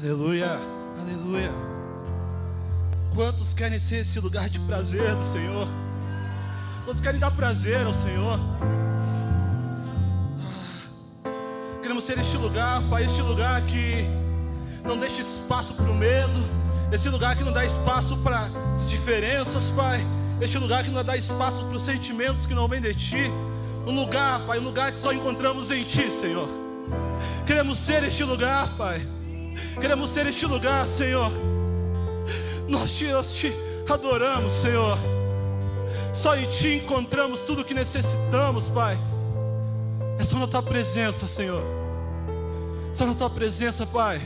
Aleluia, aleluia. Quantos querem ser esse lugar de prazer do Senhor? Quantos querem dar prazer ao Senhor? Queremos ser este lugar, Pai, este lugar que não deixa espaço para o medo, esse lugar que não dá espaço para as diferenças, Pai, este lugar que não dá espaço para os sentimentos que não vêm de Ti, um lugar, Pai, um lugar que só encontramos em Ti, Senhor. Queremos ser este lugar, Pai, queremos ser este lugar, Senhor. Nós te adoramos, Senhor. Só em Ti encontramos tudo o que necessitamos, Pai. É só na Tua presença, Senhor. Só na Tua presença, Pai,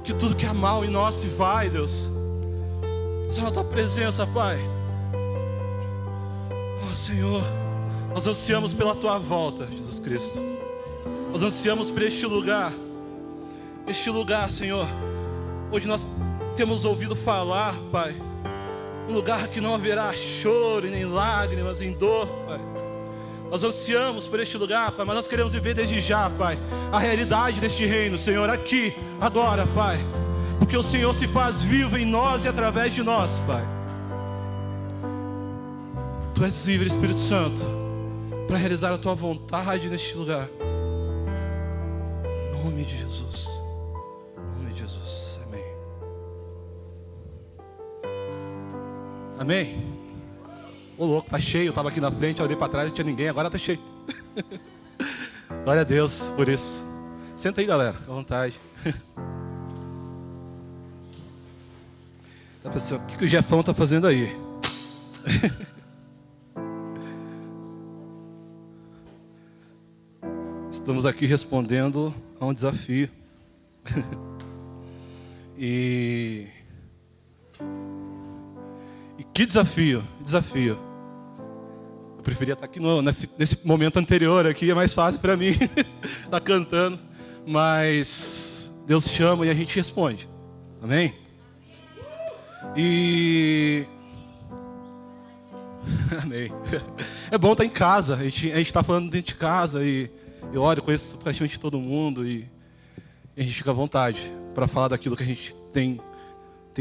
que tudo que é mal em nós se vai, Deus. Só na Tua presença, Pai. Oh, Senhor, nós ansiamos pela Tua volta, Jesus Cristo. Nós ansiamos por este lugar, Senhor. Hoje nós temos ouvido falar, Pai, um lugar que não haverá choro, nem lágrimas, nem dor, Pai. Nós ansiamos por este lugar, Pai, mas nós queremos viver desde já, Pai, a realidade deste reino, Senhor, aqui, agora, Pai. Porque o Senhor se faz vivo em nós e através de nós, Pai. Tu és livre, Espírito Santo, para realizar a Tua vontade neste lugar. Em nome de Jesus. Em nome de Jesus. Amém. Amém. Ô louco, tá cheio. Eu tava aqui na frente, eu olhei para trás, não tinha ninguém, agora tá cheio. Glória a Deus por isso. Senta aí, galera, à vontade. Tá pensando, o que o Jefão tá fazendo aí? Estamos aqui respondendo a um desafio. E que desafio, desafio. Eu preferia estar aqui nesse momento anterior aqui, é mais fácil para mim estar cantando. Mas Deus chama e a gente responde. Amém? E... Amém. É bom estar em casa. A gente está falando dentro de casa e eu olho, conheço praticamente todo mundo e a gente fica à vontade para falar daquilo que a gente tem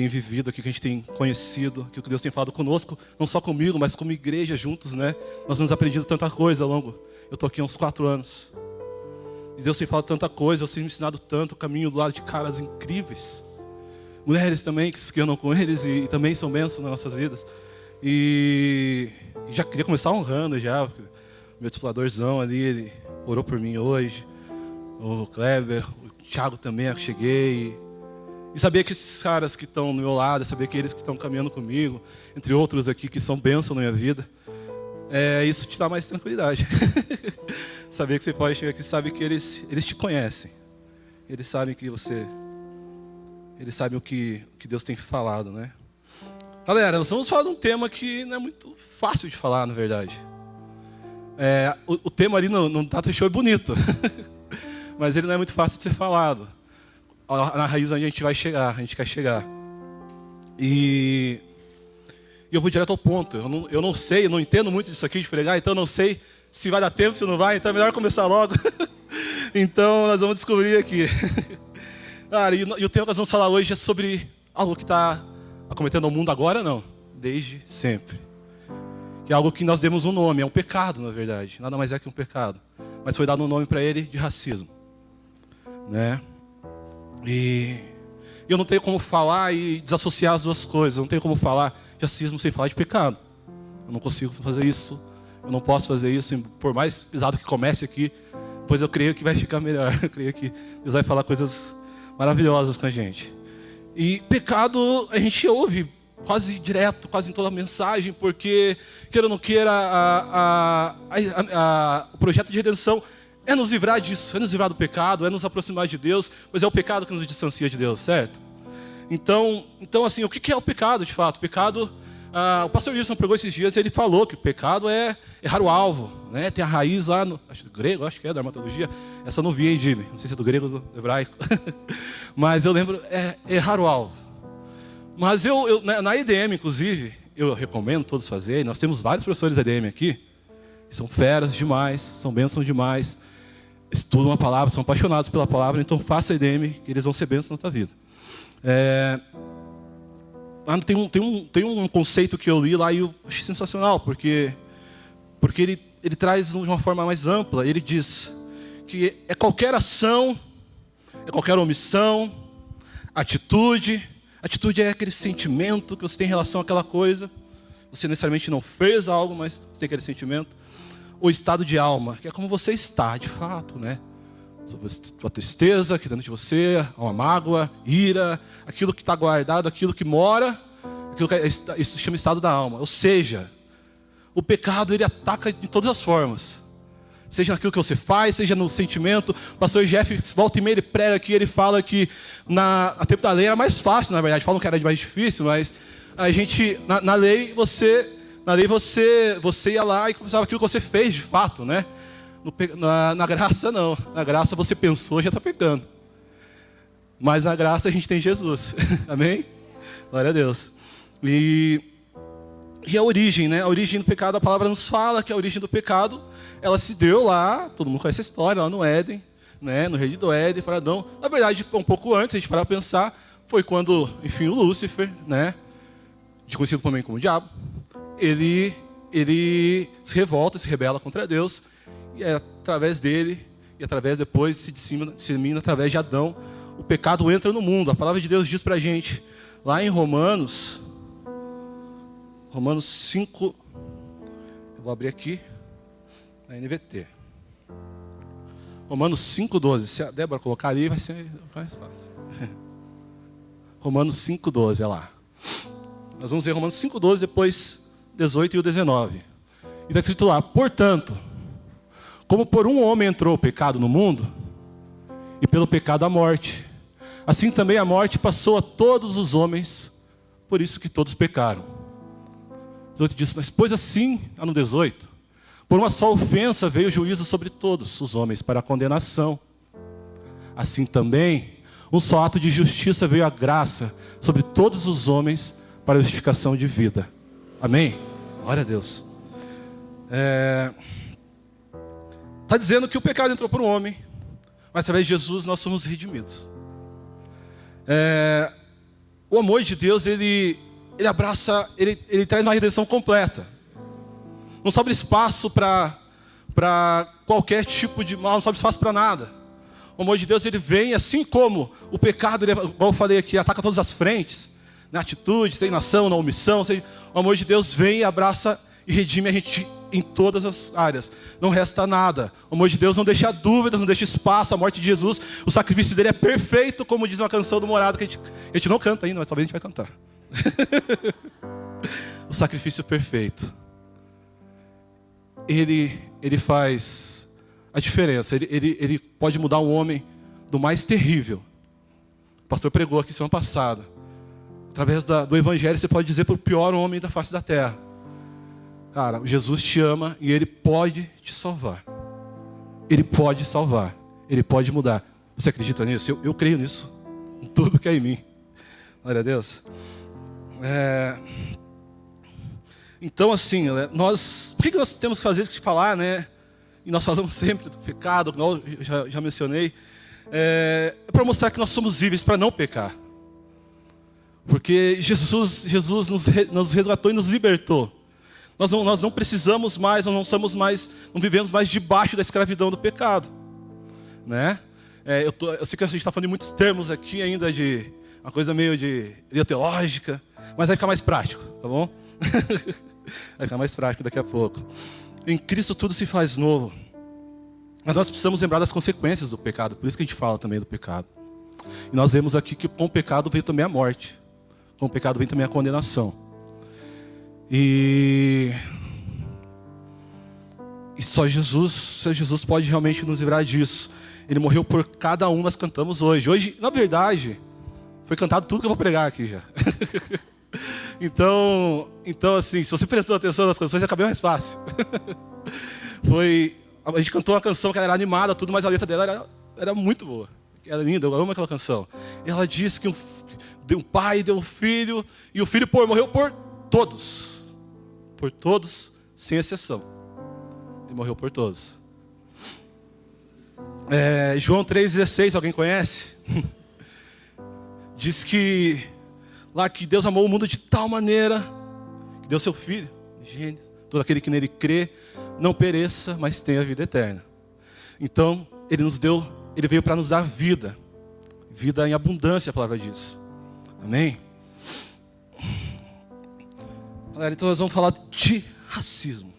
vivido, aquilo que a gente tem conhecido, aquilo que Deus tem falado conosco, não só comigo, mas como igreja juntos, né? Nós temos aprendido tanta coisa ao longo. Eu estou aqui há uns 4 anos. E Deus tem falado tanta coisa, eu tenho me ensinado tanto, o caminho do lado de caras incríveis. Mulheres também que se andam com eles e também são bênçãos nas nossas vidas. E já queria começar honrando já, porque o meu discipuladorzão ali, ele orou por mim hoje. O Kleber, o Thiago também, eu cheguei. E saber que esses caras que estão no meu lado, saber que eles que estão caminhando comigo, entre outros aqui que são bênçãos na minha vida, isso te dá mais tranquilidade. Saber que você pode chegar aqui e sabe que eles te conhecem. Eles sabem que eles sabem o que Deus tem falado, né? Galera, nós vamos falar de um tema que não é muito fácil de falar, na verdade. O tema ali no Tata Show é bonito, mas ele não é muito fácil de ser falado. Na raiz onde a gente vai chegar, a gente quer chegar. E eu vou direto ao ponto. Eu não sei, eu não entendo muito disso aqui de pregar, então eu não sei se vai dar tempo, se não vai, então é melhor começar logo. Então nós vamos descobrir aqui. Cara, e o tema que nós vamos falar hoje é sobre algo que está acometendo o mundo agora, não, desde sempre. Que é algo que nós demos um nome, é um pecado, na verdade. Nada mais é que um pecado. Mas foi dado um nome para ele de racismo, né? E eu não tenho como falar e desassociar as duas coisas. Eu não tenho como falar de racismo sem falar de pecado. Eu não consigo fazer isso. Eu não posso fazer isso. Por mais pesado que comece aqui, pois eu creio que vai ficar melhor. Eu creio que Deus vai falar coisas maravilhosas com a gente. E pecado a gente ouve quase direto, quase em toda a mensagem, porque, queira ou não queira, o projeto de redenção é nos livrar disso, é nos livrar do pecado, é nos aproximar de Deus, pois é o pecado que nos distancia de Deus, certo? Então assim, o que é o pecado de fato? O pecado, o pastor Wilson pregou esses dias e ele falou que o pecado é errar o alvo, né? Tem a raiz lá, acho do grego, acho que é da armatologia, essa eu não vi, hein, Jimmy? Não sei se é do grego ou do hebraico, mas eu lembro, é errar o alvo. Mas na EDM, inclusive, eu recomendo todos fazerem, nós temos vários professores da EDM aqui, que são feras demais, são bênçãos demais. estudam a palavra, são apaixonados pela palavra, então faça IDM, que eles vão ser bênçãos na tua vida. Tem um conceito que eu li lá e eu achei sensacional, porque ele traz de uma forma mais ampla. Ele diz que é qualquer ação, é qualquer omissão, atitude. Atitude é aquele sentimento que você tem em relação àquela coisa. Você necessariamente não fez algo, mas você tem aquele sentimento. O estado de alma, que é como você está, de fato, né? Sua tristeza aqui dentro de você, uma mágoa, ira, aquilo que está guardado, aquilo que mora, isso se chama estado da alma. Ou seja, o pecado, ele ataca de todas as formas. Seja naquilo que você faz, seja no sentimento. O pastor Jeff, volta e meia, ele prega aqui, ele fala que a tempo da lei era mais fácil, na verdade. Falam que era mais difícil, mas a gente, na lei, você ia lá e começava aquilo que você fez de fato, né? Na graça, não. Na graça, você pensou, já está pecando. Mas na graça, a gente tem Jesus. Amém? Glória a Deus. E a origem, né? A origem do pecado, a palavra nos fala que a origem do pecado, ela se deu lá, todo mundo conhece a história, lá no Éden, né? No Jardim do Éden, para Adão. Na verdade, um pouco antes, a gente parar para pensar, foi quando, enfim, o Lúcifer, né? Conhecido também como o diabo, ele se revolta, se rebela contra Deus, e é através dele, e através depois se dissemina através de Adão, o pecado entra no mundo. A palavra de Deus diz para a gente, lá em Romanos 5, eu vou abrir aqui, na NVT. Romanos 5,12, se a Débora colocar ali, vai ser mais fácil. Romanos 5,12, é lá. Nós vamos ver Romanos 5,12, depois 18 e o 19. E está escrito lá, portanto, como por um homem entrou o pecado no mundo, e pelo pecado a morte, assim também a morte passou a todos os homens, por isso que todos pecaram. 18 diz, mas pois assim, no 18, por uma só ofensa veio o juízo sobre todos os homens para a condenação. Assim também, um só ato de justiça veio a graça sobre todos os homens para a justificação de vida. Amém? Glória a Deus. Está dizendo que o pecado entrou por um homem, mas através de Jesus nós somos redimidos. O amor de Deus, ele abraça, ele traz uma redenção completa. Não sobra espaço para qualquer tipo de mal, não sobra espaço para nada. O amor de Deus, ele vem, assim como o pecado, como eu falei aqui, ataca todas as frentes, na atitude, sem nação, na omissão. O amor de Deus vem e abraça e redime a gente em todas as áreas. Não resta nada. O amor de Deus não deixa dúvidas, não deixa espaço. A morte de Jesus, o sacrifício dele é perfeito, como diz uma canção do Morado, que a gente não canta ainda, mas talvez a gente vai cantar. O sacrifício perfeito. Ele faz a diferença. Ele pode mudar um homem do mais terrível. O pastor pregou aqui semana passada. Através do evangelho você pode dizer para o pior homem da face da terra: cara, Jesus te ama e Ele pode te salvar. Ele pode salvar. Ele pode mudar. Você acredita nisso? Eu creio nisso. Em tudo que é em mim. Glória a Deus. Então, assim, por que nós temos que fazer isso, falar, né? E nós falamos sempre do pecado, como eu já mencionei. É para mostrar que nós somos livres para não pecar. Porque Jesus nos resgatou e nos libertou. Nós não precisamos mais, não vivemos mais debaixo da escravidão do pecado. Né? Eu sei que a gente está falando de muitos termos aqui ainda, de uma coisa meio de teológica, mas vai ficar mais prático, tá bom? Vai ficar mais prático daqui a pouco. Em Cristo tudo se faz novo. Mas nós precisamos lembrar das consequências do pecado, por isso que a gente fala também do pecado. E nós vemos aqui que com o pecado veio também a morte. Com o pecado vem também a condenação. E só Jesus pode realmente nos livrar disso. Ele morreu por cada um, nós cantamos hoje. Hoje, na verdade, foi cantado tudo que eu vou pregar aqui já. Então assim, se você prestou atenção nas canções, acabou mais fácil. A gente cantou uma canção que era animada, tudo, mas a letra dela era muito boa. Era linda, eu amo aquela canção. E ela diz que um pai deu um filho, e o filho morreu por todos. Por todos, sem exceção. Ele morreu por todos. João 3,16, alguém conhece? Diz que lá que Deus amou o mundo de tal maneira que deu seu Filho, Gênesis, todo aquele que nele crê não pereça, mas tenha a vida eterna. Então, Ele veio para nos dar vida, vida em abundância, a palavra diz. Amém? Galera, então nós vamos falar de racismo.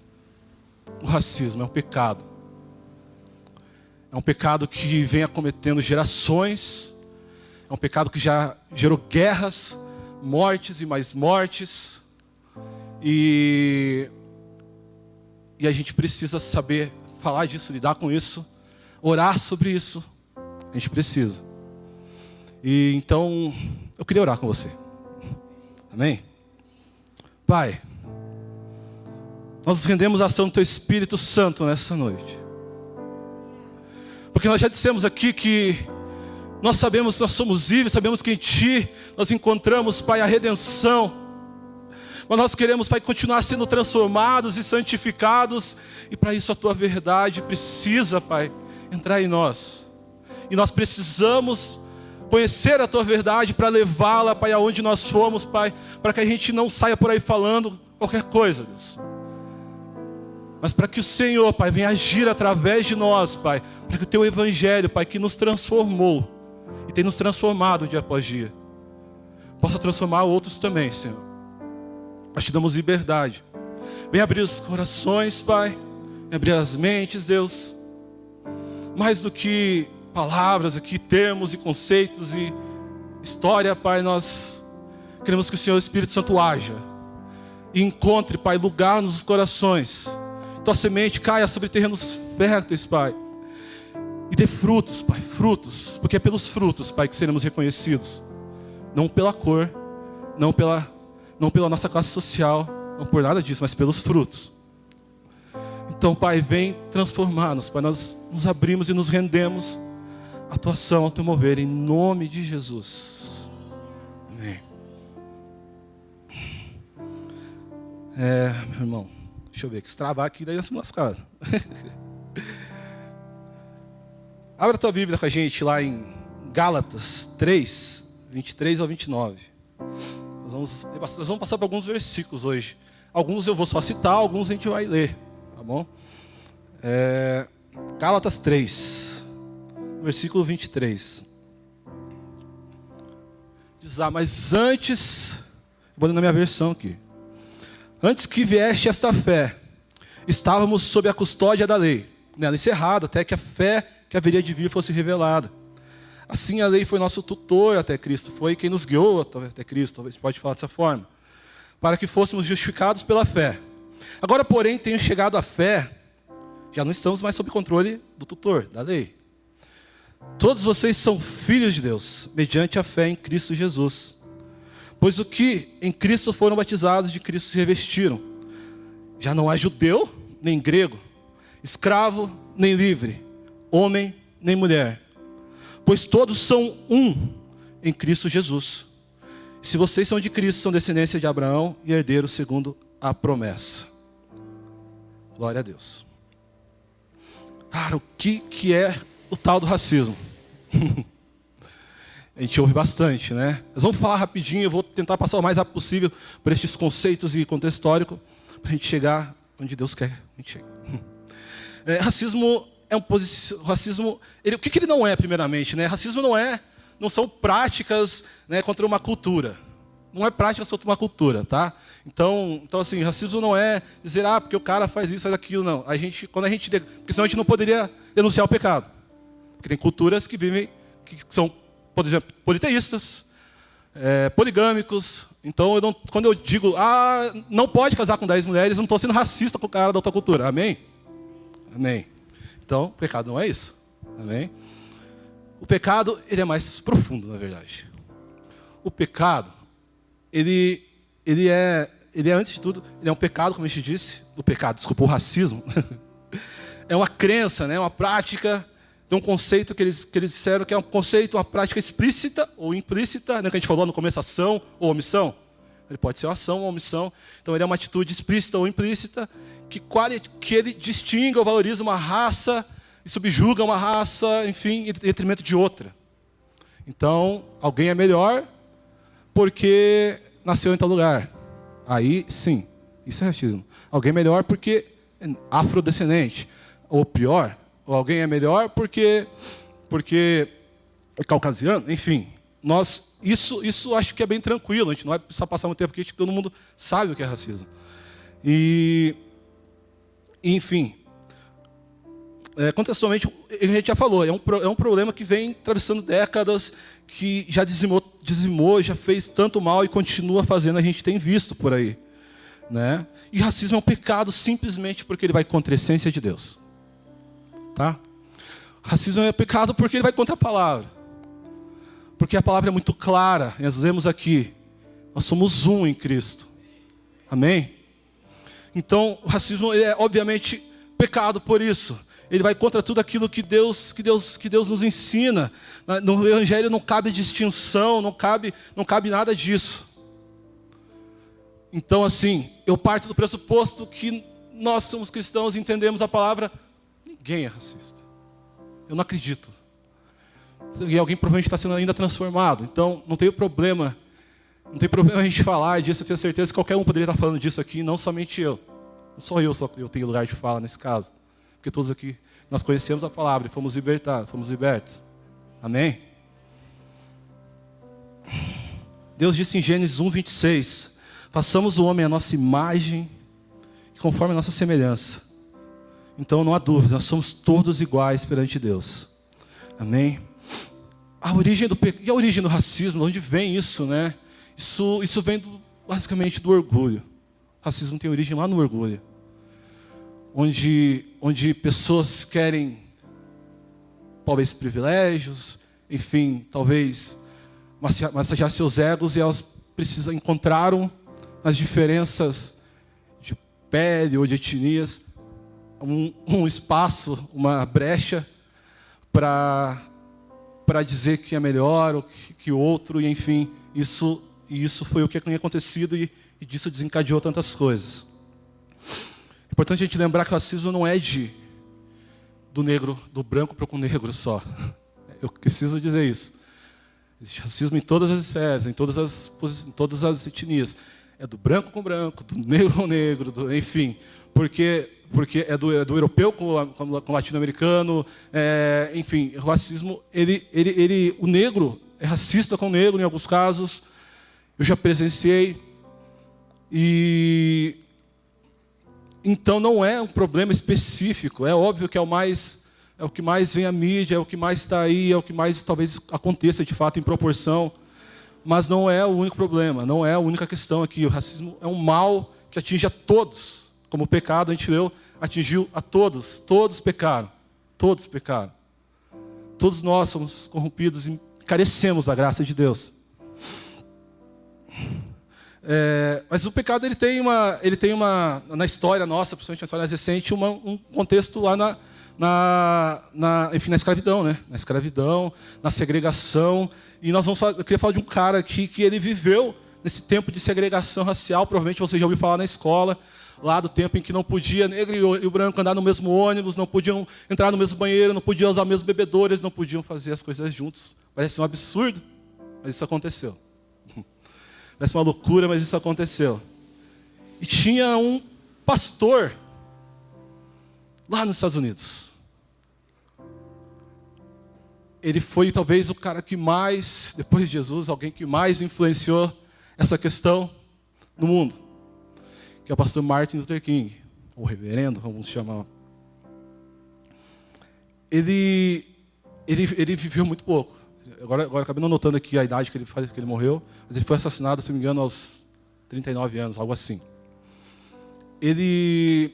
O racismo é um pecado. É um pecado que vem acometendo gerações. É um pecado que já gerou guerras, mortes e mais mortes. E a gente precisa saber falar disso, lidar com isso, orar sobre isso. A gente precisa. E então, eu queria orar com você. Amém? Pai, nós nos rendemos à ação do Teu Espírito Santo nessa noite. Porque nós já dissemos aqui que nós sabemos que nós somos livres, sabemos que em Ti nós encontramos, Pai, a redenção. Mas nós queremos, Pai, continuar sendo transformados e santificados. E para isso a Tua verdade precisa, Pai, entrar em nós. E nós precisamos conhecer a Tua verdade para levá-la, Pai, aonde nós fomos, Pai. Para que a gente não saia por aí falando qualquer coisa, Deus. Mas para que o Senhor, Pai, venha agir através de nós, Pai. Para que o Teu Evangelho, Pai, que nos transformou e tem nos transformado dia após dia, possa transformar outros também, Senhor. Nós Te damos liberdade. Venha abrir os corações, Pai. Venha abrir as mentes, Deus. Mais do que palavras aqui, termos e conceitos e história, Pai, nós queremos que o Senhor Espírito Santo haja e encontre, Pai, lugar nos corações. Tua semente caia sobre terrenos férteis, Pai, e dê frutos, Pai, frutos, porque é pelos frutos, Pai, que seremos reconhecidos, não pela cor, não pela nossa classe social, não por nada disso, mas pelos frutos. Então, Pai, vem transformar-nos, Pai, nós nos abrimos e nos rendemos à Tua ação, ao Teu mover, em nome de Jesus. Amém. Meu irmão, deixa eu ver, que se travar aqui, daí nós vamos lascar. Abra a tua Bíblia com a gente lá em Gálatas 3, 23 ao 29. Nós vamos passar por alguns versículos hoje. Alguns eu vou só citar, alguns a gente vai ler, tá bom? Gálatas 3, versículo 23. Diz mas antes, vou ler na minha versão aqui. Antes que vieste esta fé, estávamos sob a custódia da lei, nela encerrado, até que a fé que haveria de vir fosse revelada. Assim a lei foi nosso tutor até Cristo, foi quem nos guiou até Cristo, talvez pode falar dessa forma, para que fôssemos justificados pela fé. Agora, porém, tenho chegado à fé, já não estamos mais sob controle do tutor, da lei. Todos vocês são filhos de Deus, mediante a fé em Cristo Jesus. Pois o que em Cristo foram batizados, de Cristo se revestiram. Já não há judeu, nem grego, escravo, nem livre, homem, nem mulher. Pois todos são um em Cristo Jesus. Se vocês são de Cristo, são descendência de Abraão e herdeiros segundo a promessa. Glória a Deus. Cara, o que é o tal do racismo? A gente ouve bastante, né? Nós vamos falar rapidinho, eu vou tentar passar o mais rápido possível por estes conceitos e contexto histórico, para a gente chegar onde Deus quer que a gente chegue. Racismo é racismo, o que ele não é, primeiramente, né? Racismo não são práticas, né, contra uma cultura. Não é prática contra uma cultura, tá? Então assim, racismo não é dizer, porque o cara faz isso, faz aquilo, não. Porque senão a gente não poderia denunciar o pecado. Porque tem culturas que vivem, que são, por exemplo, politeístas, poligâmicos. Então, quando eu digo, não pode casar com 10 mulheres, eu não estou sendo racista com o cara da outra cultura. Amém? Amém. Então, o pecado não é isso. Amém? O pecado, ele é mais profundo, na verdade. O pecado, ele é, antes de tudo, ele é um pecado, como a gente disse. O racismo. É uma crença, né? Uma prática. Tem um conceito que eles disseram que é um conceito, uma prática explícita ou implícita, né, que a gente falou no começo, ação ou omissão. Ele pode ser uma ação ou omissão. Então ele é uma atitude explícita ou implícita que ele distingue ou valoriza uma raça, e subjuga uma raça, enfim, em detrimento de outra. Então, alguém é melhor porque nasceu em tal lugar. Aí, sim, isso é racismo. Alguém é melhor porque é afrodescendente. Ou pior, ou alguém é melhor porque é caucasiano, enfim. Isso acho que é bem tranquilo, a gente não vai precisar passar muito tempo, porque acho que todo mundo sabe o que é racismo. Enfim, contextualmente, a gente já falou, é um problema que vem atravessando décadas, que já dizimou, já fez tanto mal e continua fazendo, a gente tem visto por aí. Né? E racismo é um pecado simplesmente porque ele vai contra a essência de Deus. Tá? Racismo é pecado porque ele vai contra a palavra. Porque a palavra é muito clara, nós vemos aqui, nós somos um em Cristo. Amém? Então, o racismo é obviamente pecado por isso. Ele vai contra tudo aquilo que Deus nos ensina. No Evangelho não cabe distinção, não cabe nada disso. Então, assim, eu parto do pressuposto que nós somos cristãos e entendemos a palavra, ninguém é racista. Eu não acredito. E alguém provavelmente está sendo ainda transformado. Então, não tem problema a gente falar disso. Eu tenho certeza que qualquer um poderia estar falando disso aqui, não somente eu. Não só eu tenho lugar de fala nesse caso. Porque todos aqui, nós conhecemos a palavra e fomos libertos. Amém? Deus disse em Gênesis 1:26, façamos o homem à nossa imagem e conforme a nossa semelhança. Então não há dúvida, nós somos todos iguais perante Deus. Amém? E a origem do racismo, de onde vem isso, né? Isso vem basicamente do orgulho. O racismo tem origem lá no orgulho. Onde pessoas querem, talvez, privilégios, enfim, talvez massagear seus egos, e elas encontraram nas diferenças de pele ou de etnias um espaço, uma brecha para dizer que é melhor ou que o outro, e enfim, isso foi o que tinha acontecido e disso desencadeou tantas coisas. É importante a gente lembrar que o racismo não é do branco para o negro só. Eu preciso dizer isso. Existe racismo em todas as esferas, em todas as etnias. É do branco com branco, do negro com negro, enfim. Porque é do europeu com o latino-americano, enfim, o racismo, o negro é racista com o negro em alguns casos, eu já presenciei, e então não é um problema específico, é óbvio que é o que mais vem à mídia, é o que mais está aí, é o que mais talvez aconteça de fato em proporção, mas não é o único problema, não é a única questão aqui. O racismo é um mal que atinge a todos. Como o pecado, a gente leu, atingiu a todos. Todos pecaram. Todos pecaram. Todos nós somos corrompidos e carecemos da graça de Deus. Mas o pecado ele tem uma na história nossa, principalmente na história mais recente, um contexto lá enfim, na escravidão, né? Na escravidão, na segregação. E eu queria falar de um cara aqui que ele viveu nesse tempo de segregação racial. Provavelmente você já ouviu falar na escola, lá do tempo em que não podia negro e o branco andar no mesmo ônibus, não podiam entrar no mesmo banheiro, não podiam usar os mesmos bebedouros, não podiam fazer as coisas juntos. Parece um absurdo, mas isso aconteceu. Parece uma loucura, mas isso aconteceu. E tinha um pastor lá nos Estados Unidos. Ele foi talvez o cara que mais, depois de Jesus, alguém que mais influenciou essa questão no mundo, que é o pastor Martin Luther King, ou reverendo, vamos chamar. Ele viveu muito pouco. Agora acabei não notando aqui a idade que ele morreu, mas ele foi assassinado, se não me engano, aos 39 anos, algo assim.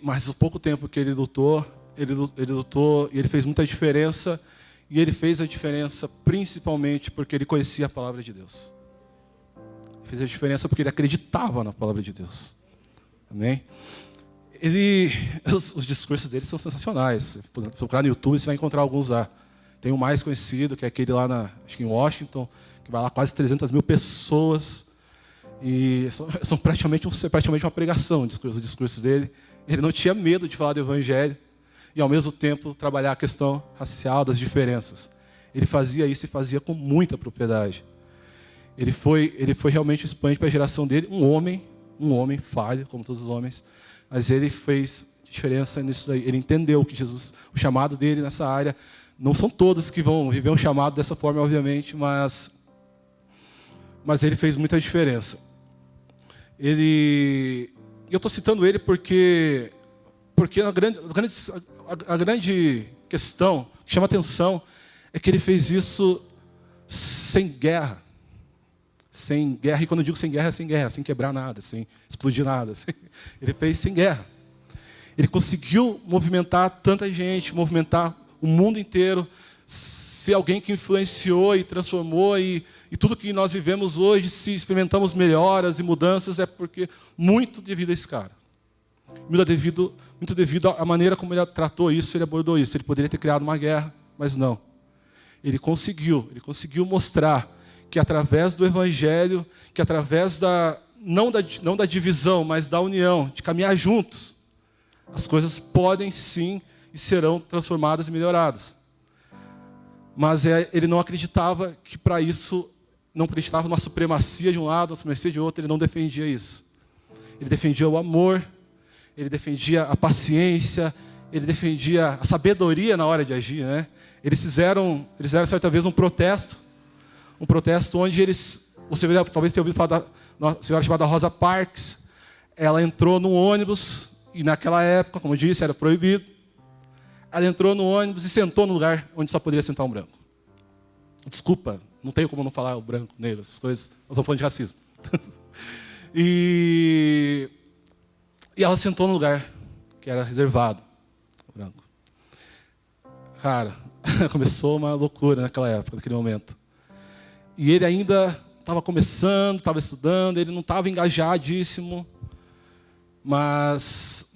Mas o pouco tempo que ele lutou e ele fez muita diferença, e ele fez a diferença principalmente porque ele conhecia a palavra de Deus. Ele fez a diferença porque ele acreditava na palavra de Deus. Amém? Os discursos dele são sensacionais. Por exemplo, procurar no YouTube, você vai encontrar alguns lá. Tem o mais conhecido, que é aquele lá acho que em Washington, que vai lá quase 300 mil pessoas. E são praticamente uma pregação, os discursos dele. Ele não tinha medo de falar do Evangelho. e ao mesmo tempo trabalhar a questão racial, das diferenças. Ele fazia isso e fazia com muita propriedade. Ele foi realmente expoente para a geração dele, um homem falho, como todos os homens, mas ele fez diferença nisso daí. Ele entendeu que Jesus, o chamado dele nessa área, não são todos que vão viver um chamado dessa forma, obviamente, mas ele fez muita diferença. Eu estou citando ele porque a grande questão que chama atenção é que ele fez isso sem guerra. Sem guerra, e quando eu digo sem guerra, sem quebrar nada, sem explodir nada. Ele fez sem guerra. Ele conseguiu movimentar tanta gente, movimentar o mundo inteiro, ser alguém que influenciou e transformou, e tudo que nós vivemos hoje, se experimentamos melhoras e mudanças, é porque muito devido a esse cara. Muito devido à maneira como ele tratou isso, ele abordou isso. Ele poderia ter criado uma guerra, mas não. Ele conseguiu mostrar que através do Evangelho, que através não da divisão, mas da união, de caminhar juntos, as coisas podem sim e serão transformadas e melhoradas. Mas ele não acreditava que para isso, não acreditava numa supremacia de um lado, na supremacia de outro, ele não defendia isso. Ele defendia o amor, ele defendia a paciência, ele defendia a sabedoria na hora de agir, né? Eles fizeram certa vez um protesto onde você talvez tenha ouvido falar da uma senhora chamada Rosa Parks. Ela entrou no ônibus, e naquela época, como eu disse, era proibido. Ela entrou no ônibus e sentou no lugar onde só poderia sentar um branco. Desculpa, não tenho como não falar o branco, negro, essas coisas, nós estamos falando de racismo. E ela sentou no lugar que era reservado ao branco. Cara, começou uma loucura naquela época, naquele momento. E ele ainda estava começando, estava estudando, ele não estava engajadíssimo, mas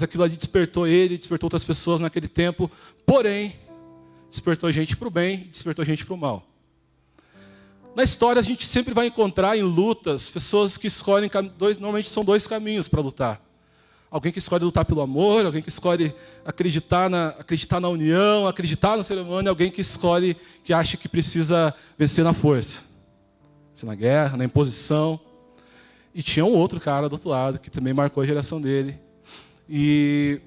aquilo ali despertou ele, despertou outras pessoas naquele tempo, porém, despertou gente para o bem, despertou gente para o mal. Na história, a gente sempre vai encontrar em lutas pessoas que escolhem normalmente são dois caminhos para lutar. Alguém que escolhe lutar pelo amor, alguém que escolhe acreditar na união, acreditar no ser humano, e alguém que acha que precisa vencer na força. Vencer na guerra, na imposição. E tinha um outro cara do outro lado, que também marcou a geração dele. E,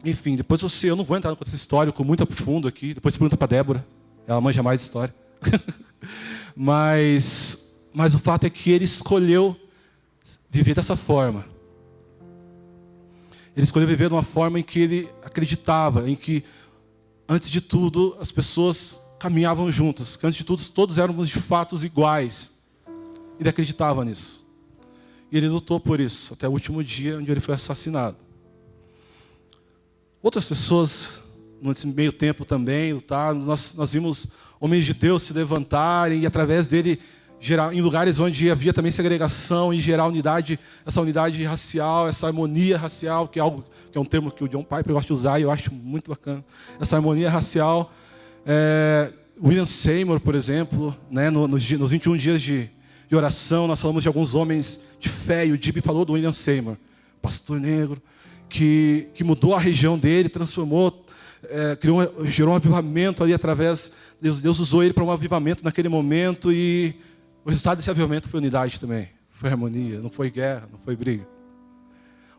enfim, depois eu não vou entrar nessa história com muito profundo aqui, depois você pergunta para a Débora, ela manja mais de história. mas o fato é que ele escolheu viver dessa forma. Ele escolheu viver de uma forma em que ele acreditava, em que, antes de tudo, as pessoas caminhavam juntas, que antes de tudo, todos éramos de fatos iguais. Ele acreditava nisso. E ele lutou por isso, até o último dia onde ele foi assassinado. Outras pessoas, nesse meio tempo também, lutaram. Nós vimos homens de Deus se levantarem e, através dele, gerar, em lugares onde havia também segregação, e gerar essa unidade racial, essa harmonia racial, que é um termo que o John Piper gosta de usar, e eu acho muito bacana. Essa harmonia racial. William Seymour, por exemplo, né, nos 21 dias de oração, nós falamos de alguns homens de fé, e o Dib falou do William Seymour, pastor negro, que mudou a região dele, transformou, gerou um avivamento ali através, Deus usou ele para um avivamento naquele momento, e o resultado desse avivamento foi unidade também, foi harmonia, não foi guerra, não foi briga.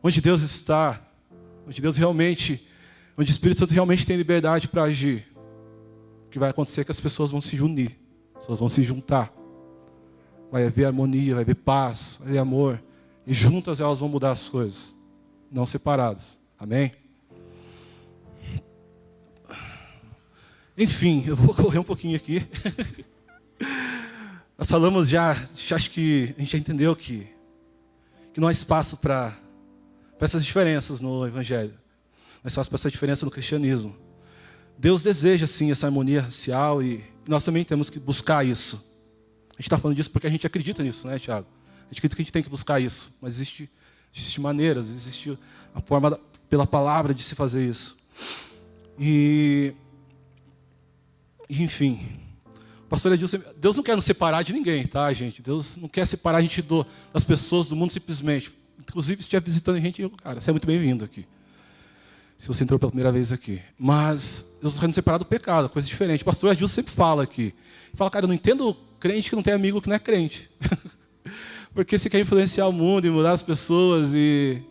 Onde Deus está, onde o Espírito Santo realmente tem liberdade para agir, o que vai acontecer é que as pessoas vão se unir, as pessoas vão se juntar. Vai haver harmonia, vai haver paz, vai haver amor. E juntas elas vão mudar as coisas, não separadas. Amém? Enfim, eu vou correr um pouquinho aqui. Nós falamos acho que a gente já entendeu que não há espaço para essas diferenças no Evangelho. Não há espaço para essa diferença no cristianismo. Deus deseja, sim, essa harmonia racial, e nós também temos que buscar isso. A gente está falando disso porque a gente acredita nisso, né, Tiago? A gente acredita que a gente tem que buscar isso. Mas existe maneiras, existe a forma pela palavra de se fazer isso. E enfim, o pastor Edilson, Deus não quer nos separar de ninguém, tá, gente? Deus não quer separar a gente das pessoas do mundo simplesmente. Inclusive, se estiver visitando a gente, cara, você é muito bem-vindo aqui. se você entrou pela primeira vez aqui. Mas Deus está querendo separar do pecado, coisa diferente. O pastor Adilson sempre fala aqui. Ele fala, cara, eu não entendo crente que não tem amigo que não é crente. Porque você quer influenciar o mundo e mudar as pessoas e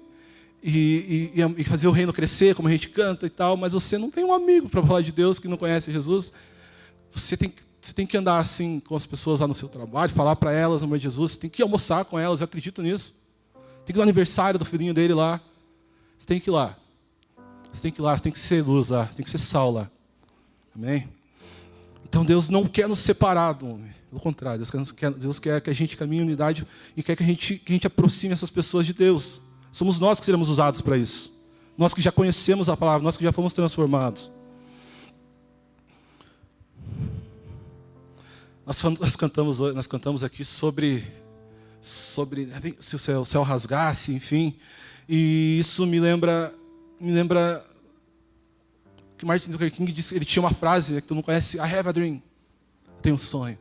fazer o reino crescer, como a gente canta e tal, mas você não tem um amigo para falar de Deus que não conhece Jesus. Você tem que andar assim com as pessoas lá no seu trabalho, falar para elas o amor de Jesus, você tem que ir almoçar com elas, eu acredito nisso. Tem que ir no aniversário do filhinho dele lá. Você tem que ir lá. Você tem que ir lá, você tem que ser luz lá, você tem que ser sal lá. Amém? Então Deus não quer nos separar do homem. Pelo contrário, Deus quer que a gente caminhe em unidade e quer que a gente aproxime essas pessoas de Deus. Somos nós que seremos usados para isso. Nós que já conhecemos a palavra, nós que já fomos transformados. Nós cantamos aqui sobre se o céu rasgasse, enfim. E isso me lembra que Martin Luther King disse, ele tinha uma frase que tu não conhece, I have a dream. Eu tenho um sonho.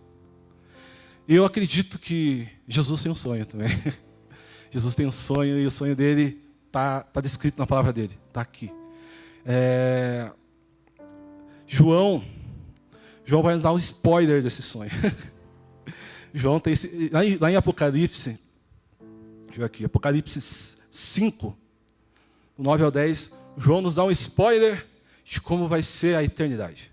E eu acredito que Jesus tem um sonho também. Jesus tem um sonho e o sonho dele está descrito na palavra dele, está aqui. João vai nos dar um spoiler desse sonho. João tem lá em Apocalipse, deixa eu ver aqui, Apocalipse 5, do 9 ao 10, João nos dá um spoiler de como vai ser a eternidade.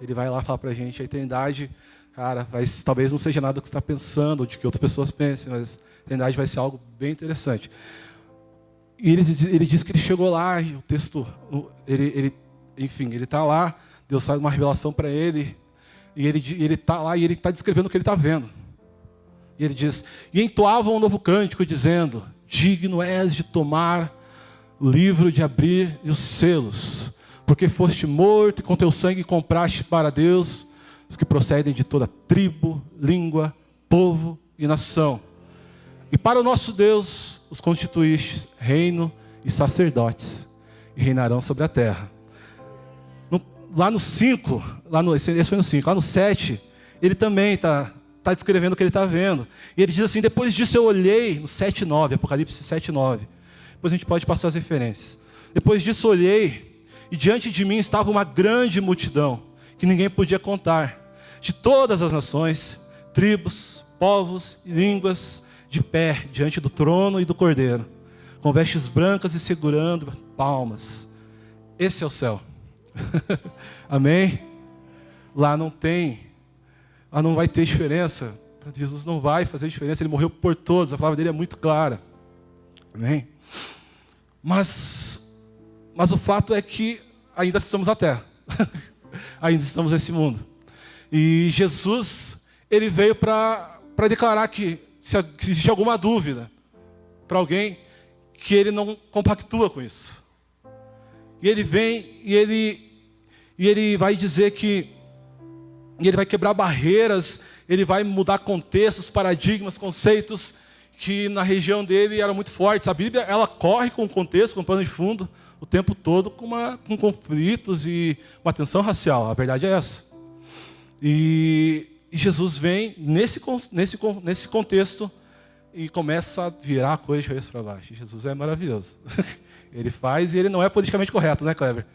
Ele vai lá falar para a gente, a eternidade, cara, talvez não seja nada que você está pensando, ou de que outras pessoas pensem, mas a eternidade vai ser algo bem interessante. E ele diz que ele chegou lá, e o texto, enfim, ele está lá, Deus faz uma revelação para ele, e ele está lá e ele está descrevendo o que ele está vendo. E ele diz, e entoavam um novo cântico, dizendo, digno és de tomar o livro, de abrir os selos, porque foste morto e com teu sangue compraste para Deus os que procedem de toda tribo, língua, povo e nação. E para o nosso Deus os constituíste reino e sacerdotes, e reinarão sobre a terra. Lá no 5, esse foi no 5, lá no 7, ele também está descrevendo o que ele está vendo. E ele diz assim, depois disso eu olhei, no 7:9, Apocalipse 7:9. Depois a gente pode passar as referências. Depois disso olhei, e diante de mim estava uma grande multidão, que ninguém podia contar, de todas as nações, tribos, povos e línguas, de pé, diante do trono e do Cordeiro, com vestes brancas e segurando palmas. Esse é o céu. Amém? Lá não vai ter diferença. Jesus não vai fazer diferença, ele morreu por todos, a palavra dele é muito clara. Amém? Mas o fato é que ainda estamos na terra. Ainda estamos nesse mundo. E Jesus, ele veio para declarar que se existe alguma dúvida para alguém, que ele não compactua com isso. E ele vem e ele vai dizer que ele vai quebrar barreiras, ele vai mudar contextos, paradigmas, conceitos que na região dele eram muito fortes. A Bíblia, ela corre com o contexto, com o pano de fundo, o tempo todo com conflitos e uma tensão racial. A verdade é essa. E Jesus vem nesse contexto e começa a virar a coisa de cabeça para baixo. Jesus é maravilhoso. Ele faz e ele não é politicamente correto, né, Kleber?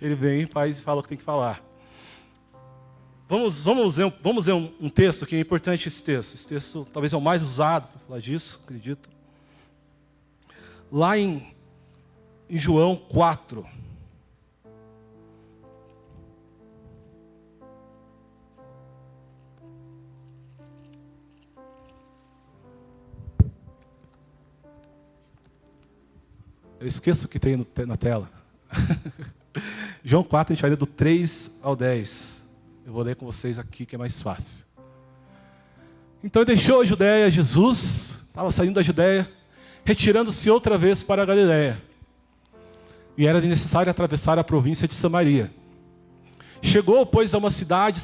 Ele vem, faz e fala o que tem que falar. Vamos ver um texto que é importante, esse texto. Esse texto talvez é o mais usado para falar disso, acredito. Lá em João 4. Eu esqueço o que tem na tela. João 4, a gente vai ler do 3 ao 10. Eu vou ler com vocês aqui, que é mais fácil. Então ele deixou a Judéia, Jesus estava saindo da Judéia, retirando-se outra vez para a Galiléia. E era necessário atravessar a província de Samaria. Chegou, pois, a uma cidade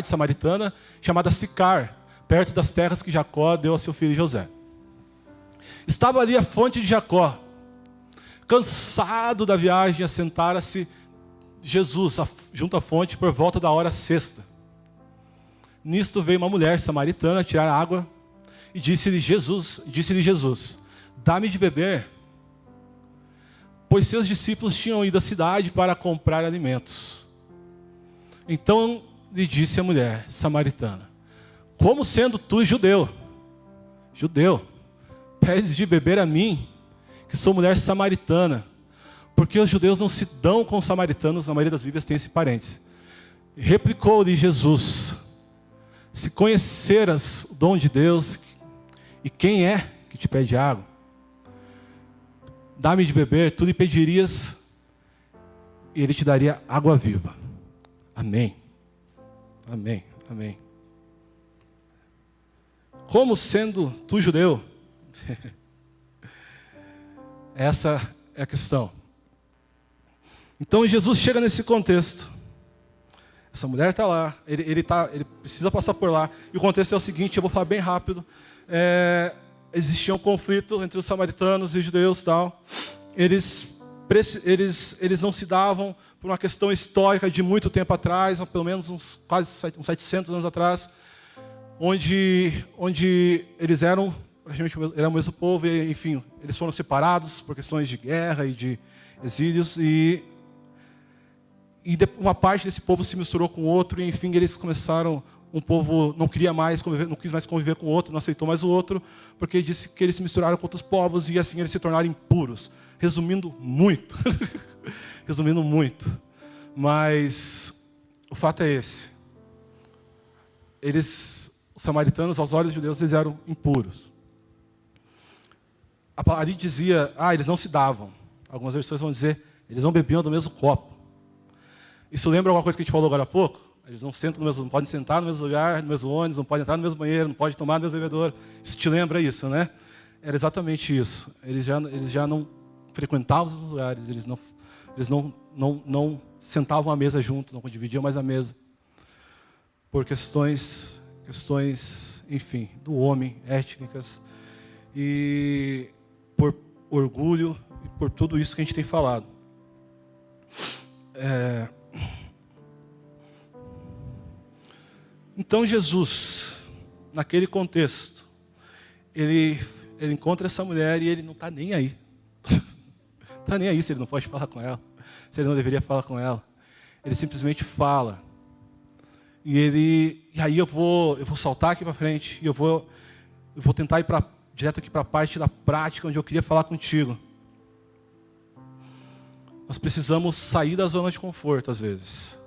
samaritana chamada Sicar, perto das terras que Jacó deu a seu filho José. Estava ali a fonte de Jacó. Cansado da viagem, assentara-se Jesus junto à fonte por volta da hora sexta. Nisto veio uma mulher samaritana tirar água e disse-lhe Jesus, dá-me de beber. pois seus discípulos tinham ido à cidade para comprar alimentos. Então lhe disse a mulher samaritana: como sendo tu judeu, pedes de beber a mim, que sou mulher samaritana? Porque os judeus não se dão com os samaritanos, na maioria das Bíblias tem esse parêntese. Replicou-lhe Jesus: se conheceras o dom de Deus, e quem é que te pede água, dá-me de beber, tu lhe pedirias, e ele te daria água viva. Amém. Amém. Amém. Como sendo tu judeu? Essa é a questão. Então Jesus chega nesse contexto. Essa mulher está lá, ele precisa passar por lá. E o contexto é o seguinte, eu vou falar bem rápido. Existia um conflito entre os samaritanos e os judeus, tal. Eles não se davam por uma questão histórica de muito tempo atrás, pelo menos uns 700 anos atrás, onde eles eram praticamente o mesmo povo, e, enfim, eles foram separados por questões de guerra e de exílios, e uma parte desse povo se misturou com o outro, e enfim, eles começaram, um povo não quis mais conviver com o outro, não aceitou mais o outro, porque disse que eles se misturaram com outros povos, e assim eles se tornaram impuros. Resumindo muito, mas o fato é esse. Os samaritanos, aos olhos de Deus, eles eram impuros. Ali dizia, eles não se davam. Algumas versões vão dizer, eles não bebiam do mesmo copo. Isso lembra alguma coisa que a gente falou agora há pouco? Eles não sentam no mesmo, não podem sentar no mesmo lugar, no mesmo ônibus, não podem entrar no mesmo banheiro, não podem tomar no mesmo bebedouro. Isso te lembra isso, né? Era exatamente isso. Eles já não frequentavam os lugares, eles não sentavam à mesa juntos, não dividiam mais a mesa. Por questões, enfim, do homem, étnicas, e por orgulho, e por tudo isso que a gente tem falado. Então Jesus, naquele contexto, ele encontra essa mulher e ele não está nem aí. Não está nem aí se ele não pode falar com ela, se ele não deveria falar com ela. Ele simplesmente fala. E aí eu vou saltar aqui para frente, e eu vou tentar ir direto aqui para a parte da prática, onde eu queria falar contigo. Nós precisamos sair da zona de conforto, às vezes.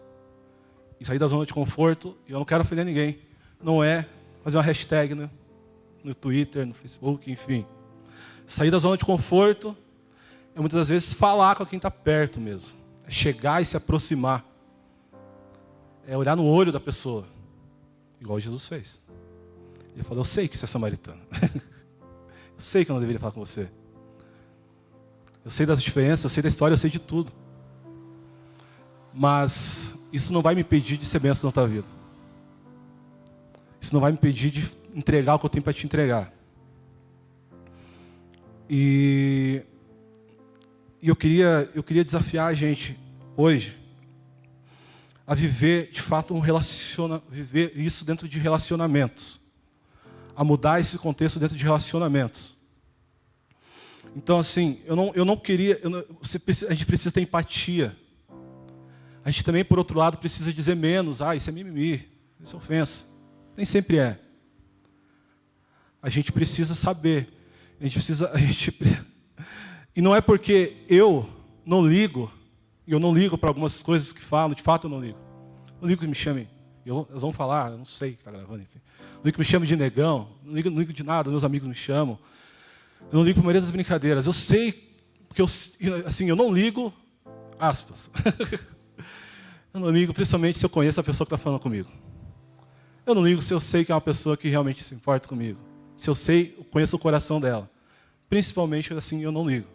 E sair da zona de conforto, e eu não quero ofender ninguém, não é fazer uma hashtag no Twitter, no Facebook, enfim. Sair da zona de conforto é muitas das vezes falar com quem está perto mesmo. É chegar e se aproximar. É olhar no olho da pessoa, igual Jesus fez. Ele falou, eu sei que você é samaritano. Eu sei que eu não deveria falar com você. Eu sei das diferenças, eu sei da história, eu sei de tudo. Mas isso não vai me impedir de ser bênção na tua vida. Isso não vai me impedir de entregar o que eu tenho para te entregar. E eu queria desafiar a gente hoje a viver de fato viver isso dentro de relacionamentos. A mudar esse contexto dentro de relacionamentos. Então assim, eu não queria, a gente precisa ter empatia. A gente também, por outro lado, precisa dizer menos. Isso é mimimi, isso é ofensa. Nem sempre é. A gente precisa saber. E não é porque eu não ligo para algumas coisas que falam, de fato eu não ligo. Não ligo que me chamem. Eles vão falar, eu não sei que está gravando, enfim. Não ligo que me chamem de negão, não ligo de nada, meus amigos me chamam. Eu não ligo para a maioria das brincadeiras. Eu sei, porque eu não ligo, aspas. Eu não ligo, principalmente se eu conheço a pessoa que está falando comigo. Eu não ligo se eu sei que é uma pessoa que realmente se importa comigo. Se eu conheço o coração dela. Principalmente, assim, eu não ligo.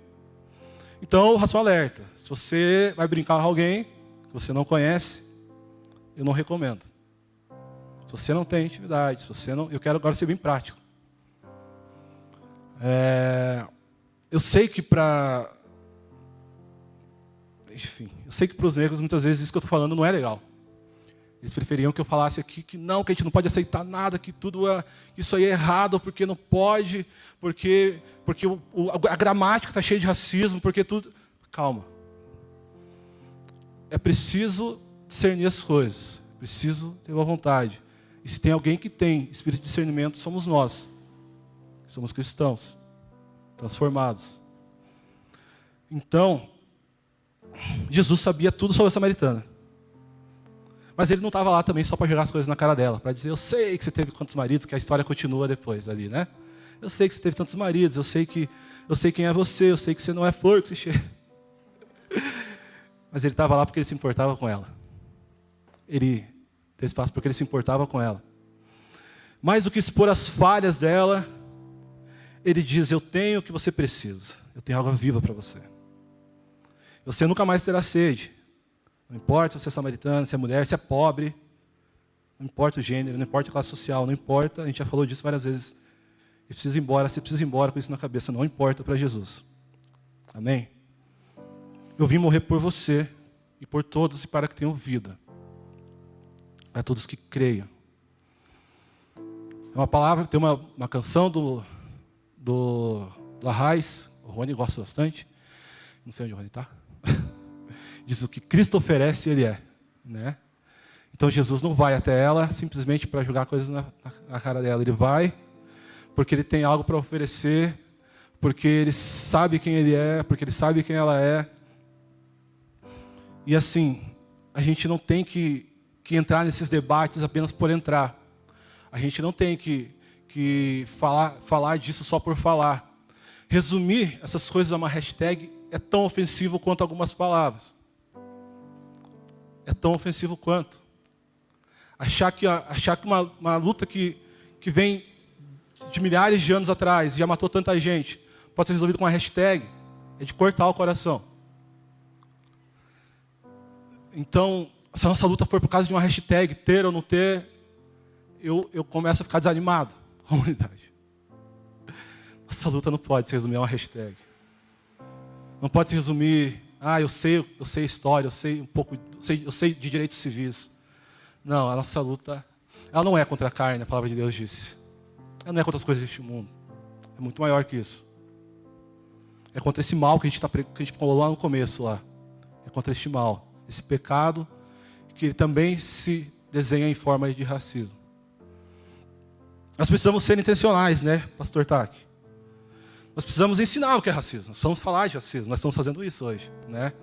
Então, ração alerta. Se você vai brincar com alguém que você não conhece, eu não recomendo. Se você não tem intimidade, eu quero agora ser bem prático. Eu sei que eu sei que para os negros, muitas vezes, isso que eu estou falando não é legal. Eles preferiam que eu falasse aqui que não, que a gente não pode aceitar nada, que isso aí é errado, porque não pode, porque a gramática está cheia de racismo, porque tudo... calma. É preciso discernir as coisas. É preciso ter uma vontade. E se tem alguém que tem espírito de discernimento, somos nós. Somos cristãos. Transformados. Então, Jesus sabia tudo sobre a samaritana. Mas ele não estava lá também só para jogar as coisas na cara dela. Para dizer, eu sei que você teve quantos maridos, que a história continua depois ali, né? Eu sei que você teve tantos maridos, eu sei quem é você, eu sei que você não é flor, que você cheira. Mas ele estava lá porque ele se importava com ela. Ele teve espaço porque ele se importava com ela. Mais do que expor as falhas dela, ele diz, eu tenho o que você precisa. Eu tenho água viva para você. Você nunca mais terá sede. Não importa se é samaritano, se é mulher, se é pobre. Não importa o gênero, não importa a classe social, não importa. A gente já falou disso várias vezes. Você precisa ir embora com isso na cabeça. Não importa para Jesus. Amém? Eu vim morrer por você e por todos e para que tenham vida. Para todos que creiam. É uma palavra, tem uma canção do Arraiz, o Rony gosta bastante. Não sei onde o Rony está. Diz o que Cristo oferece, Ele é. Né? Então Jesus não vai até ela simplesmente para jogar coisas na cara dela. Ele vai porque Ele tem algo para oferecer, porque Ele sabe quem Ele é, porque Ele sabe quem ela é. E assim, a gente não tem que entrar nesses debates apenas por entrar. A gente não tem que falar disso só por falar. Resumir essas coisas numa hashtag é tão ofensivo quanto algumas palavras. É tão ofensivo quanto. Achar que uma luta que vem de milhares de anos atrás e já matou tanta gente, pode ser resolvida com uma hashtag, é de cortar o coração. Então, se a nossa luta for por causa de uma hashtag, ter ou não ter, eu começo a ficar desanimado com a comunidade. Nossa luta não pode se resumir a uma hashtag. Não pode se resumir, eu sei história, eu sei um pouco, eu sei de direitos civis. Não, a nossa luta, ela não é contra a carne, a palavra de Deus disse. Ela não é contra as coisas deste mundo. É muito maior que isso. É contra esse mal que a gente falou lá no começo lá. É contra este mal, esse pecado que também se desenha em forma de racismo. Nós precisamos ser intencionais, né, Pastor Taki? Nós precisamos ensinar o que é racismo. Nós precisamos falar de racismo. Nós estamos fazendo isso hoje, né?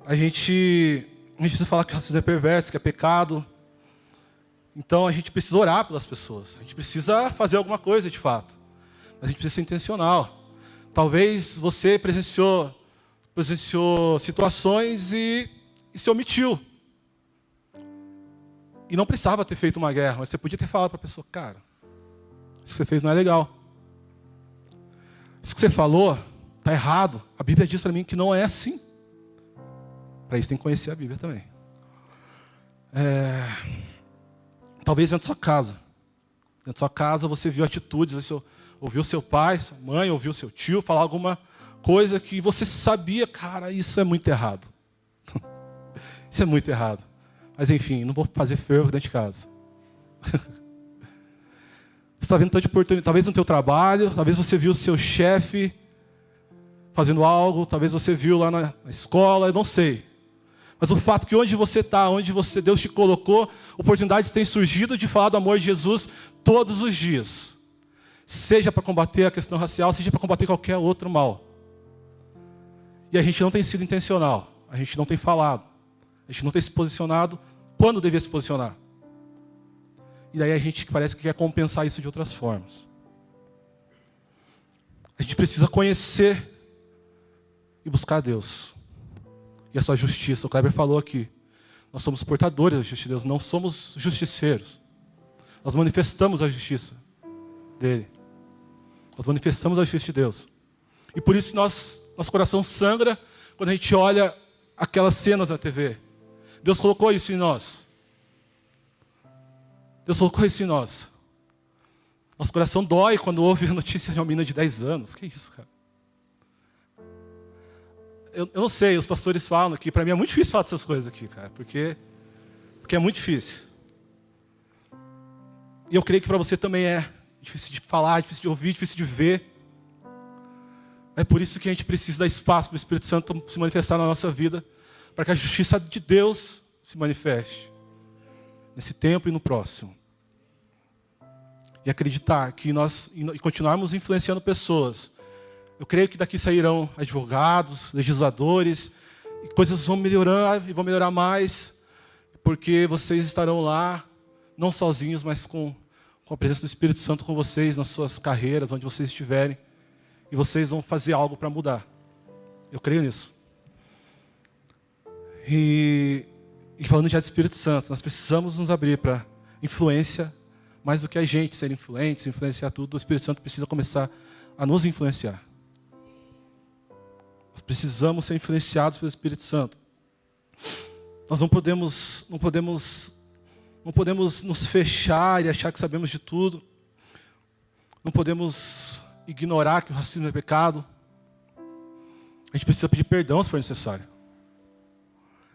A gente precisa falar que o racismo é perverso, que é pecado. Então a gente precisa orar pelas pessoas. A gente precisa fazer alguma coisa de fato. A gente precisa ser intencional. Talvez você presenciou situações e se omitiu. E não precisava ter feito uma guerra, mas você podia ter falado para a pessoa, cara, isso que você fez não é legal. Isso que você falou está errado. A Bíblia diz para mim que não é assim. Para isso tem que conhecer a Bíblia também. Talvez dentro da sua casa. Dentro da sua casa você viu atitudes, você ouviu seu pai, sua mãe, ouviu seu tio falar alguma coisa que você sabia, cara, isso é muito errado. Isso é muito errado. Mas enfim, não vou fazer ferro dentro de casa. Você está vendo tanta oportunidade, talvez no teu trabalho, talvez você viu o seu chefe fazendo algo, talvez você viu lá na escola, eu não sei. Mas o fato que onde você está, Deus te colocou, oportunidades têm surgido de falar do amor de Jesus todos os dias. Seja para combater a questão racial, seja para combater qualquer outro mal. E a gente não tem sido intencional, a gente não tem falado, a gente não tem se posicionado quando devia se posicionar. E daí a gente parece que quer compensar isso de outras formas. A gente precisa conhecer e buscar a Deus. E a sua justiça. O Kleber falou aqui. Nós somos portadores da justiça de Deus, não somos justiceiros. Nós manifestamos a justiça dele. Nós manifestamos a justiça de Deus. E por isso nosso coração sangra quando a gente olha aquelas cenas na TV. Deus colocou isso em nós. Deus colocou isso em nós. Nosso coração dói quando ouve a notícia de uma menina de 10 anos. Que isso, cara? Eu não sei, os pastores falam aqui. Para mim é muito difícil falar dessas coisas aqui, cara. Porque é muito difícil. E eu creio que para você também é difícil de falar, difícil de ouvir, difícil de ver. É por isso que a gente precisa dar espaço para o Espírito Santo se manifestar na nossa vida, para que a justiça de Deus se manifeste nesse tempo e no próximo. E acreditar que nós e continuarmos influenciando pessoas. Eu creio que daqui sairão advogados, legisladores, e coisas vão melhorar e vão melhorar mais, porque vocês estarão lá, não sozinhos, mas com a presença do Espírito Santo com vocês, nas suas carreiras, onde vocês estiverem. E vocês vão fazer algo para mudar. Eu creio nisso. E falando já de Espírito Santo, nós precisamos nos abrir para influência, mais do que a gente ser influentes, influenciar tudo. O Espírito Santo precisa começar a nos influenciar. Nós precisamos ser influenciados pelo Espírito Santo. Nós não podemos nos fechar e achar que sabemos de tudo. Não podemos ignorar que o racismo é pecado. A gente precisa pedir perdão se for necessário.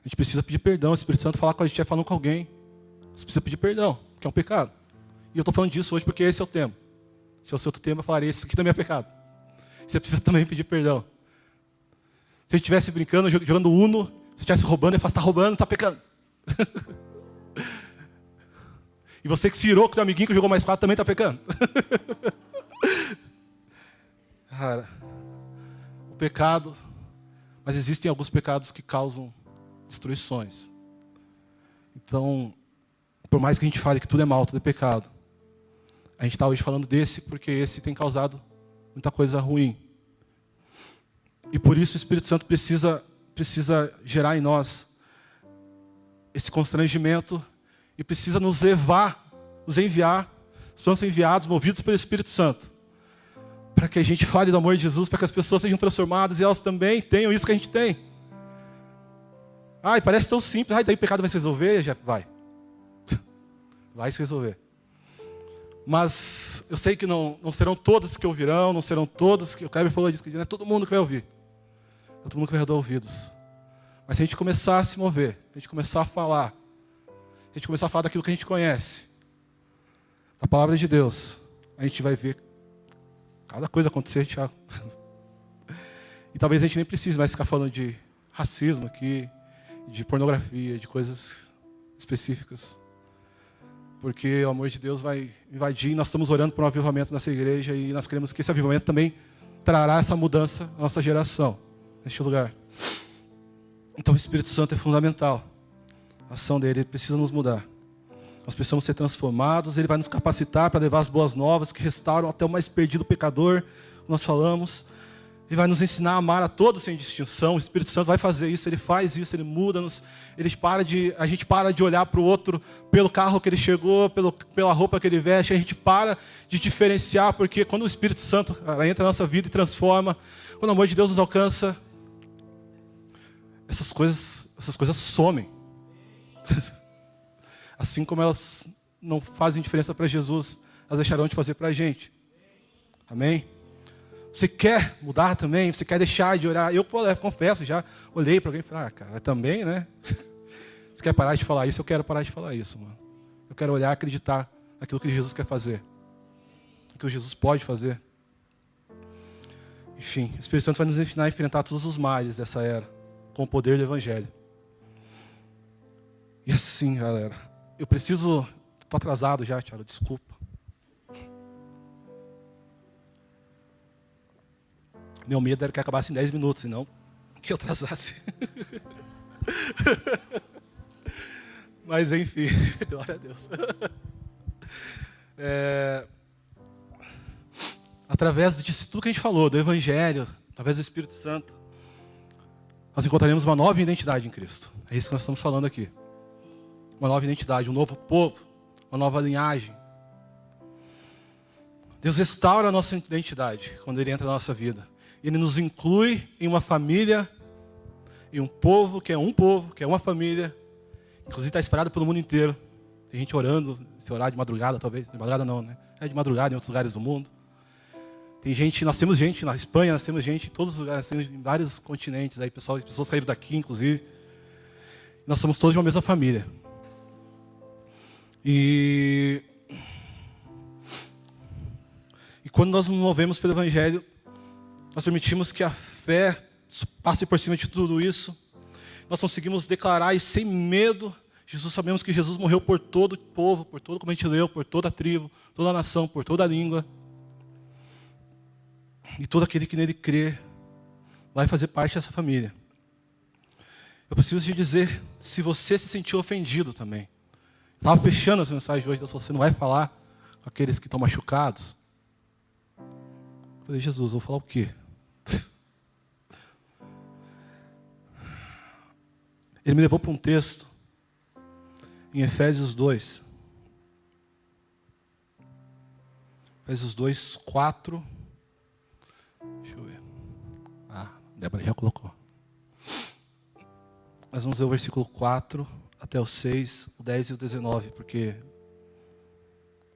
A gente precisa pedir perdão. O Espírito Santo falar com a gente, falando com alguém. Você precisa pedir perdão, que é um pecado. E eu estou falando disso hoje porque esse é o tema. Se fosse outro tema, eu falaria, isso aqui também é pecado. Você precisa também pedir perdão. Se a gente estivesse brincando, jogando Uno, se estivesse roubando, ele fala, está roubando, está pecando. E você que se irou com o teu amiguinho que jogou mais 4 também está pecando. Cara, o pecado, mas existem alguns pecados que causam destruições. Então, por mais que a gente fale que tudo é mal, tudo é pecado, a gente está hoje falando desse porque esse tem causado muita coisa ruim. E por isso o Espírito Santo precisa gerar em nós esse constrangimento e precisa nos levar, nos enviar, nós ser enviados, movidos pelo Espírito Santo, para que a gente fale do amor de Jesus, para que as pessoas sejam transformadas e elas também tenham isso que a gente tem. Ai, parece tão simples. Ai, daí o pecado vai se resolver? Já vai. Vai se resolver. Mas eu sei que não serão todos que ouvirão, não serão todos que... O Kleber falou disso, que não é todo mundo que vai ouvir. É todo mundo que vai dar ouvidos. Mas se a gente começar a se mover, se a gente começar a falar, se a gente começar a falar daquilo que a gente conhece, da palavra de Deus, a gente vai ver cada coisa acontecer, Thiago. E talvez a gente nem precise mais ficar falando de racismo aqui, de pornografia, de coisas específicas. Porque o amor de Deus vai invadir, nós estamos orando por um avivamento nessa igreja e nós queremos que esse avivamento também trará essa mudança na nossa geração, neste lugar. Então o Espírito Santo é fundamental. A ação dele precisa nos mudar. Nós precisamos ser transformados, ele vai nos capacitar para levar as boas novas que restauram até o mais perdido pecador, nós falamos. Ele vai nos ensinar a amar a todos sem distinção. O Espírito Santo vai fazer isso, ele faz isso, ele muda-nos. A gente para de olhar para o outro pelo carro que ele chegou, pela roupa que ele veste. A gente para de diferenciar, porque quando o Espírito Santo entra na nossa vida e transforma, quando o amor de Deus nos alcança, essas coisas somem. Assim como elas não fazem diferença para Jesus, elas deixarão de fazer para a gente. Amém? Você quer mudar também? Você quer deixar de orar? Eu confesso, já olhei para alguém e falei, cara, também, né? Você quer parar de falar isso? Eu quero parar de falar isso, mano. Eu quero olhar e acreditar naquilo que Jesus quer fazer. Naquilo que Jesus pode fazer. Enfim, o Espírito Santo vai nos ensinar a enfrentar todos os males dessa era, com o poder do Evangelho. E assim, galera, estou atrasado já, Thiago, desculpa. Meu medo era que acabasse em 10 minutos, senão que eu atrasasse. Mas enfim, glória a Deus. Através de tudo que a gente falou, do Evangelho, através do Espírito Santo, nós encontraremos uma nova identidade em Cristo. É isso que nós estamos falando aqui. Uma nova identidade, um novo povo, uma nova linhagem. Deus restaura a nossa identidade quando Ele entra na nossa vida. Ele nos inclui em uma família, em um povo, que é uma família. Inclusive está espalhado pelo mundo inteiro. Tem gente orando, se orar de madrugada talvez. De madrugada não, né? É de madrugada em outros lugares do mundo. Nós temos gente na Espanha, nós temos gente em todos os lugares, temos em vários continentes. Aí, as pessoas saíram daqui, inclusive. Nós somos todos de uma mesma família. E quando nós nos movemos pelo Evangelho, nós permitimos que a fé passe por cima de tudo isso, nós conseguimos declarar e sem medo, Jesus, sabemos que Jesus morreu por todo o povo, por todo, como a gente leu, por toda a tribo, toda a nação, por toda a língua. E todo aquele que nele crê vai fazer parte dessa família. Eu preciso te dizer, se você se sentiu ofendido também. Estava fechando as mensagens de hoje, então você não vai falar com aqueles que estão machucados. Eu falei, Jesus, eu vou falar o quê? Ele me levou para um texto, em Efésios 2. Efésios 2, 4. Deixa eu ver. Débora já colocou. Nós vamos ler o versículo 4 até o 6, o 10 e o 19, porque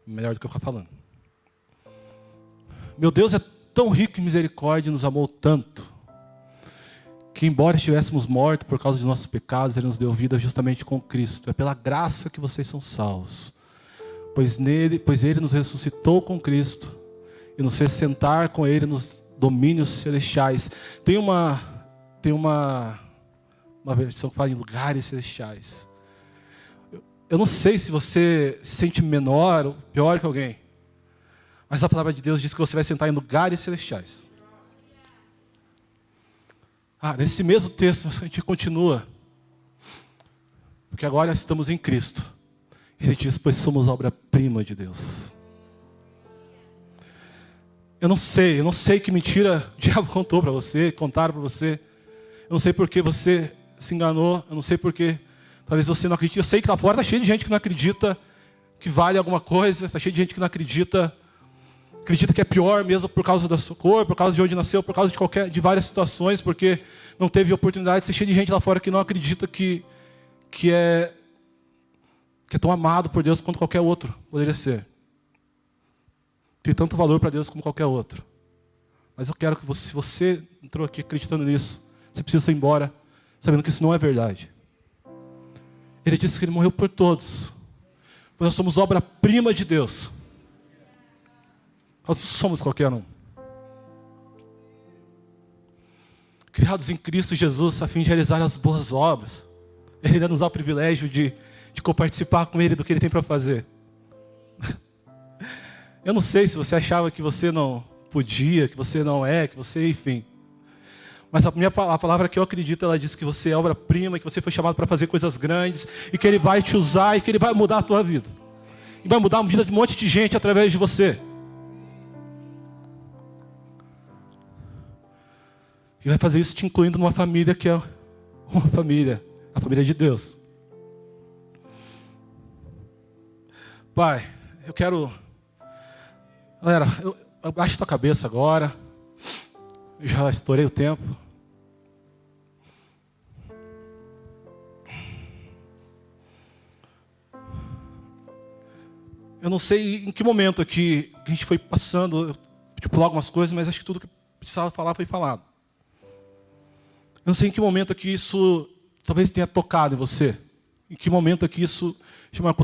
é melhor do que eu ficar falando. Meu Deus é tão rico em misericórdia e nos amou tanto, que embora estivéssemos mortos por causa de nossos pecados, Ele nos deu vida justamente com Cristo. É pela graça que vocês são salvos. Pois Ele nos ressuscitou com Cristo e nos fez sentar com Ele nos domínios celestiais. Tem uma versão que fala em lugares celestiais. Eu não sei se você se sente menor ou pior que alguém, mas a palavra de Deus diz que você vai sentar em lugares celestiais. Nesse mesmo texto a gente continua, porque agora estamos em Cristo. Ele diz, pois somos obra-prima de Deus. Eu não sei que mentira o diabo contou para você, contaram para você. Eu não sei porque você se enganou, eu não sei porque talvez você não acredite. Eu sei que lá fora está cheio de gente que não acredita que vale alguma coisa, está cheio de gente que não acredita que é pior mesmo por causa da sua cor, por causa de onde nasceu, por causa de várias situações, porque não teve oportunidade. Está cheio de gente lá fora que não acredita que é tão amado por Deus quanto qualquer outro poderia ser. Tem tanto valor para Deus como qualquer outro. Mas eu quero que se você entrou aqui acreditando nisso, você precisa ir embora sabendo que isso não é verdade. Ele disse que Ele morreu por todos. Pois nós somos obra-prima de Deus. Nós não somos qualquer um. Criados em Cristo Jesus a fim de realizar as boas obras. Ele ainda nos dá o privilégio de coparticipar com Ele do que Ele tem para fazer. Eu não sei se você achava que você não podia, que você não que você, enfim. Mas a palavra que eu acredito, ela diz que você é obra-prima, que você foi chamado para fazer coisas grandes, e que Ele vai te usar, e que Ele vai mudar a tua vida. E vai mudar a vida de um monte de gente através de você. E vai fazer isso te incluindo numa família que é uma família, a família de Deus. Pai, eu quero... Galera, eu abaixo tua cabeça agora. Eu já estourei o tempo. Eu não sei em que momento aqui a gente foi passando, pular algumas coisas, mas acho que tudo que precisava falar foi falado. Eu não sei em que momento aqui isso talvez tenha tocado em você. Em que momento aqui isso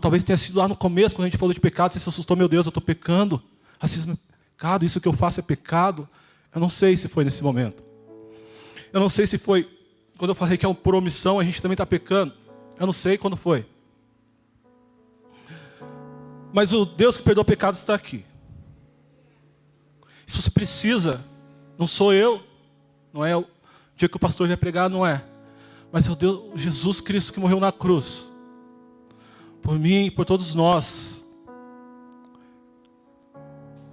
talvez tenha sido lá no começo, quando a gente falou de pecado, você se assustou, meu Deus, eu estou pecando. Racismo é pecado, isso que eu faço é pecado. Eu não sei se foi nesse momento. Eu não sei se foi quando eu falei que é por omissão, a gente também está pecando. Eu não sei quando foi. Mas o Deus que perdoa pecados está aqui. Se você precisa, não sou eu, não é o dia que o pastor vai pregar, não é. Mas é o Deus, Jesus Cristo que morreu na cruz. Por mim e por todos nós.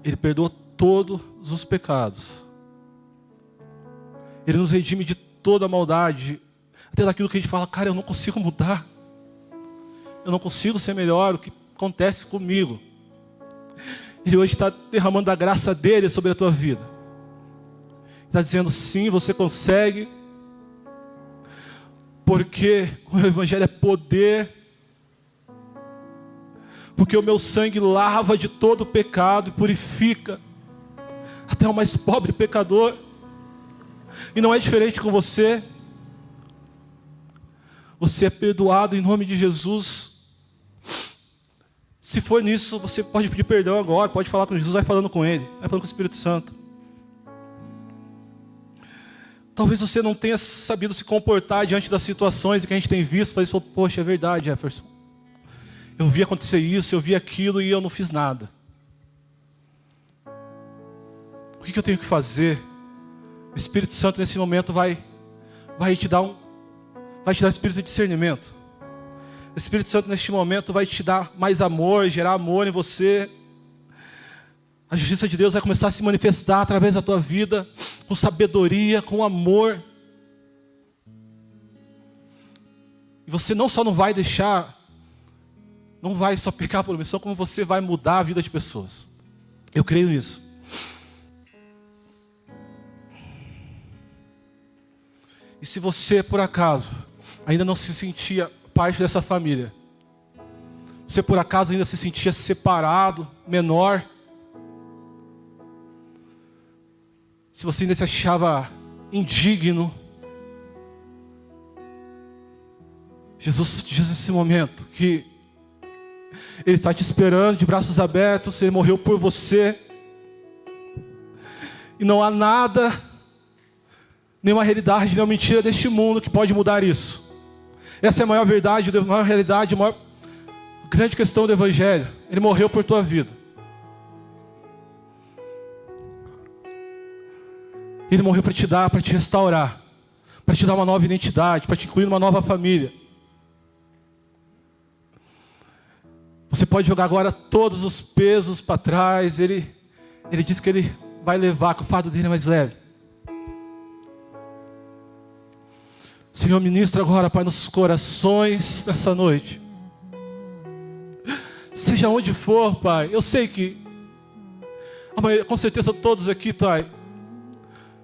Ele perdoa todos os pecados. Ele nos redime de toda a maldade. Até daquilo que a gente fala, cara, eu não consigo mudar. Eu não consigo ser melhor, o que acontece comigo. Ele hoje está derramando a graça dele sobre a tua vida. Está dizendo, sim, você consegue. Porque o Evangelho é poder. Porque o meu sangue lava de todo o pecado e purifica até o mais pobre pecador. E não é diferente com você. Você é perdoado em nome de Jesus. Se for nisso, você pode pedir perdão agora, pode falar com Jesus, vai falando com Ele, vai falando com o Espírito Santo. Talvez você não tenha sabido se comportar diante das situações que a gente tem visto. Talvez você falou, poxa, é verdade, Jefferson. Eu vi acontecer isso, eu vi aquilo e eu não fiz nada. O que eu tenho que fazer? O Espírito Santo nesse momento vai te dar espírito de discernimento. O Espírito Santo neste momento vai te dar mais amor, gerar amor em você. A justiça de Deus vai começar a se manifestar através da tua vida, com sabedoria, com amor. E você não só não vai só pecar por omissão, como você vai mudar a vida de pessoas. Eu creio nisso. E se você, por acaso, ainda não se sentia parte dessa família, você por acaso ainda se sentia separado, menor, se você ainda se achava indigno, Jesus diz nesse momento que Ele está te esperando de braços abertos. Ele morreu por você. E não há nada, nenhuma realidade, nenhuma mentira deste mundo que pode mudar isso. Essa é a maior verdade, a maior realidade, a maior grande questão do Evangelho. Ele morreu por tua vida. Ele morreu para te dar, para te restaurar, para te dar uma nova identidade, para te incluir numa nova família. Você pode jogar agora todos os pesos para trás. Ele diz que Ele vai levar, que o fardo dele é mais leve. Senhor, ministra agora, Pai, nos corações nessa noite. Seja onde for, Pai. Eu sei que, com certeza todos aqui, Pai,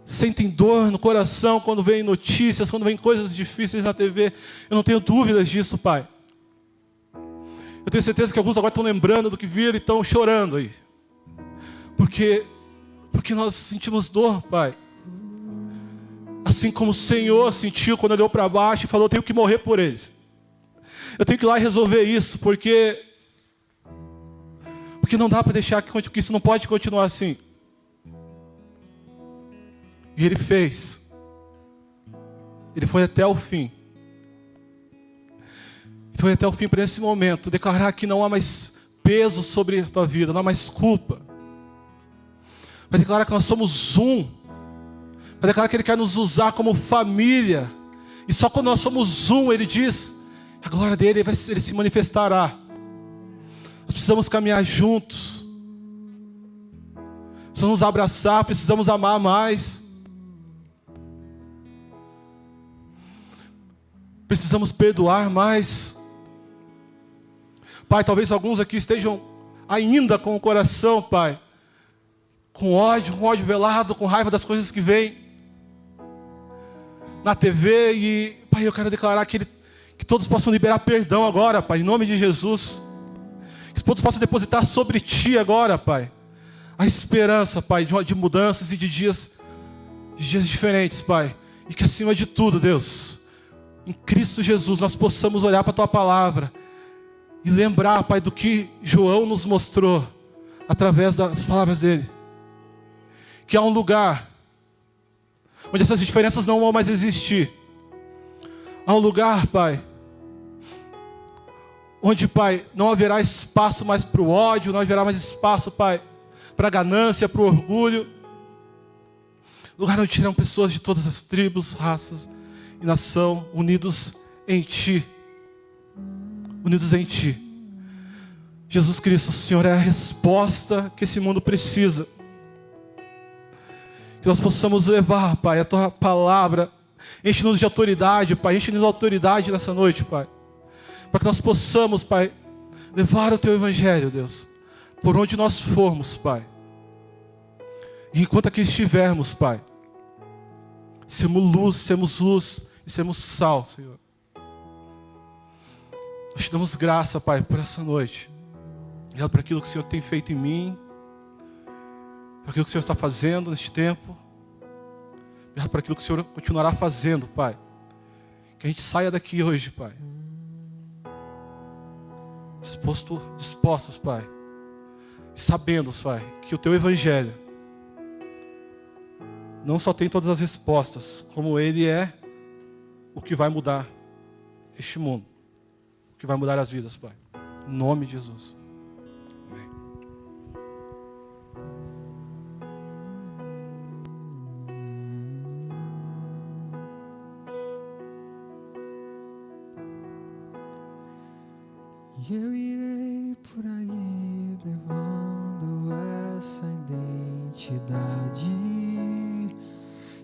sentem dor no coração quando vem notícias, quando vem coisas difíceis na TV. Eu não tenho dúvidas disso, Pai. Eu tenho certeza que alguns agora estão lembrando do que viram e estão chorando aí. Porque nós sentimos dor, Pai. Assim como o Senhor sentiu quando olhou para baixo e falou, eu tenho que morrer por eles. Eu tenho que ir lá e resolver isso, porque não dá para deixar que isso não pode continuar assim. E Ele fez. Ele foi até o fim. Foi até o fim para esse momento declarar que não há mais peso sobre a tua vida, não há mais culpa. Para declarar que nós somos um. Para declarar que Ele quer nos usar como família. E só quando nós somos um, Ele diz, a glória dele, Ele se manifestará. Nós precisamos caminhar juntos. Precisamos nos abraçar, precisamos amar mais. Precisamos perdoar mais. Pai, talvez alguns aqui estejam ainda com o coração, Pai, com ódio velado, com raiva das coisas que vêm na TV. E, Pai, eu quero declarar que todos possam liberar perdão agora, Pai, em nome de Jesus. Que todos possam depositar sobre Ti agora, Pai, a esperança, Pai, de mudanças e de dias diferentes, Pai. E que acima de tudo, Deus, em Cristo Jesus, nós possamos olhar para a Tua palavra e lembrar, Pai, do que João nos mostrou através das palavras dele. Que há um lugar onde essas diferenças não vão mais existir. Há um lugar, Pai, onde, Pai, não haverá espaço mais para o ódio, não haverá mais espaço, Pai, para a ganância, para o orgulho. Lugar onde terão pessoas de todas as tribos, raças e nação, unidos em Ti. Unidos em Ti. Jesus Cristo, o Senhor é a resposta que esse mundo precisa. Que nós possamos levar, Pai, a Tua palavra. Enche-nos de autoridade, Pai. Enche-nos de autoridade nessa noite, Pai. Para que nós possamos, Pai, levar o Teu Evangelho, Deus, por onde nós formos, Pai. E enquanto aqui estivermos, Pai, sermos luz e sermos sal, Senhor. Nós te damos graça, Pai, por essa noite. Obrigado por aquilo que o Senhor tem feito em mim, por aquilo que o Senhor está fazendo neste tempo. Obrigado por aquilo que o Senhor continuará fazendo, Pai. Que a gente saia daqui hoje, Pai, dispostos, Pai, sabendo, Pai, que o Teu Evangelho não só tem todas as respostas, como Ele é o que vai mudar este mundo, o que vai mudar as vidas, Pai. Em nome de Jesus. Amém. E eu irei por aí levando essa identidade.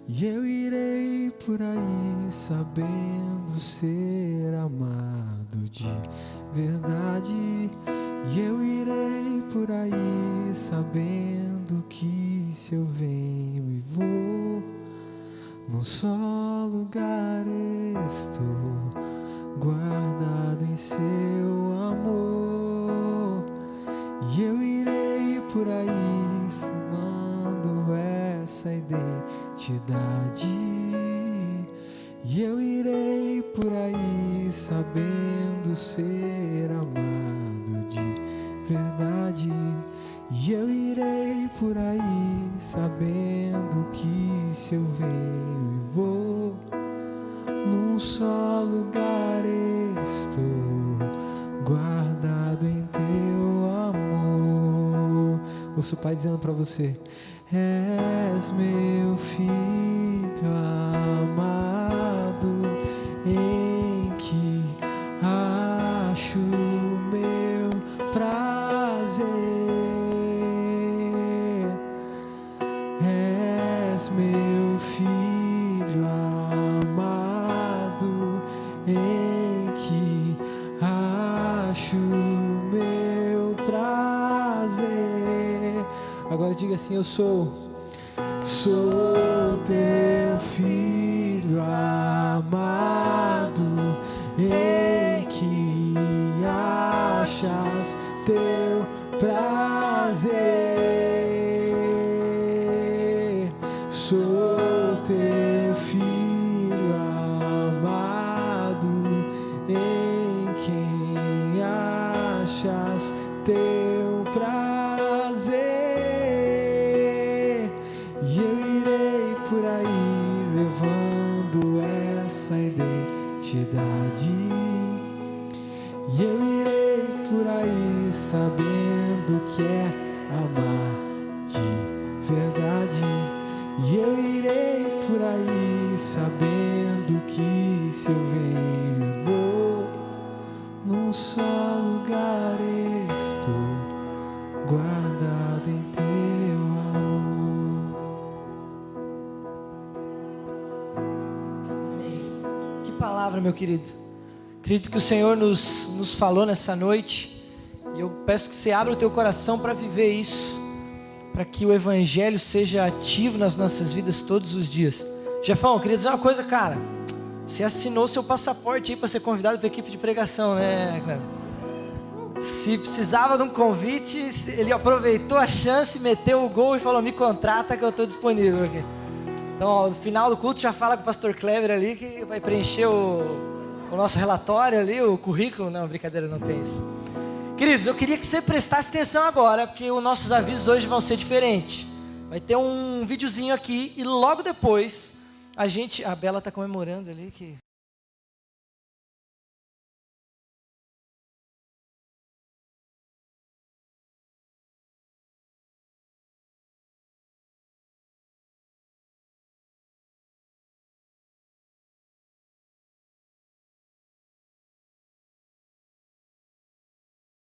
E eu irei por aí sabendo ser amado de verdade. E eu irei por aí sabendo que se eu venho e vou, num só lugar estou, guardado em seu amor. E eu irei por aí semando essa identidade. E eu irei por aí sabendo ser amado de verdade. E eu irei por aí sabendo que se eu venho e vou, num só lugar estou, guardado em teu amor. Ouço o Pai dizendo para você: és meu filho amado, em que acho meu prazer. És meu filho amado, em que acho meu prazer. Agora diga assim: eu sou teu filho amado, em que achas teu prazer. Sou teu filho amado, em quem achas teu prazer. E eu irei por aí levando essa identidade. E eu irei por aí sabendo que é amar de verdade. E eu irei por aí sabendo que se eu venho e vou, num só lugar estou, guardado em teu amor. Amém. Que palavra, meu querido. Acredito que o Senhor nos falou nessa noite, e eu peço que você abra o teu coração para viver isso, para que o Evangelho seja ativo nas nossas vidas todos os dias. Jefão, eu queria dizer uma coisa, cara. Você assinou seu passaporte aí para ser convidado para a equipe de pregação, né, Cleber? Se precisava de um convite, ele aproveitou a chance, meteu o gol e falou: me contrata que eu estou disponível aqui. Então, ó, no final do culto já fala com o pastor Cleber ali, que vai preencher o nosso relatório ali, o currículo. Não, brincadeira, não tem isso. Queridos, eu queria que você prestasse atenção agora, porque os nossos avisos hoje vão ser diferentes. Vai ter um videozinho aqui e logo depois a Bela está comemorando ali que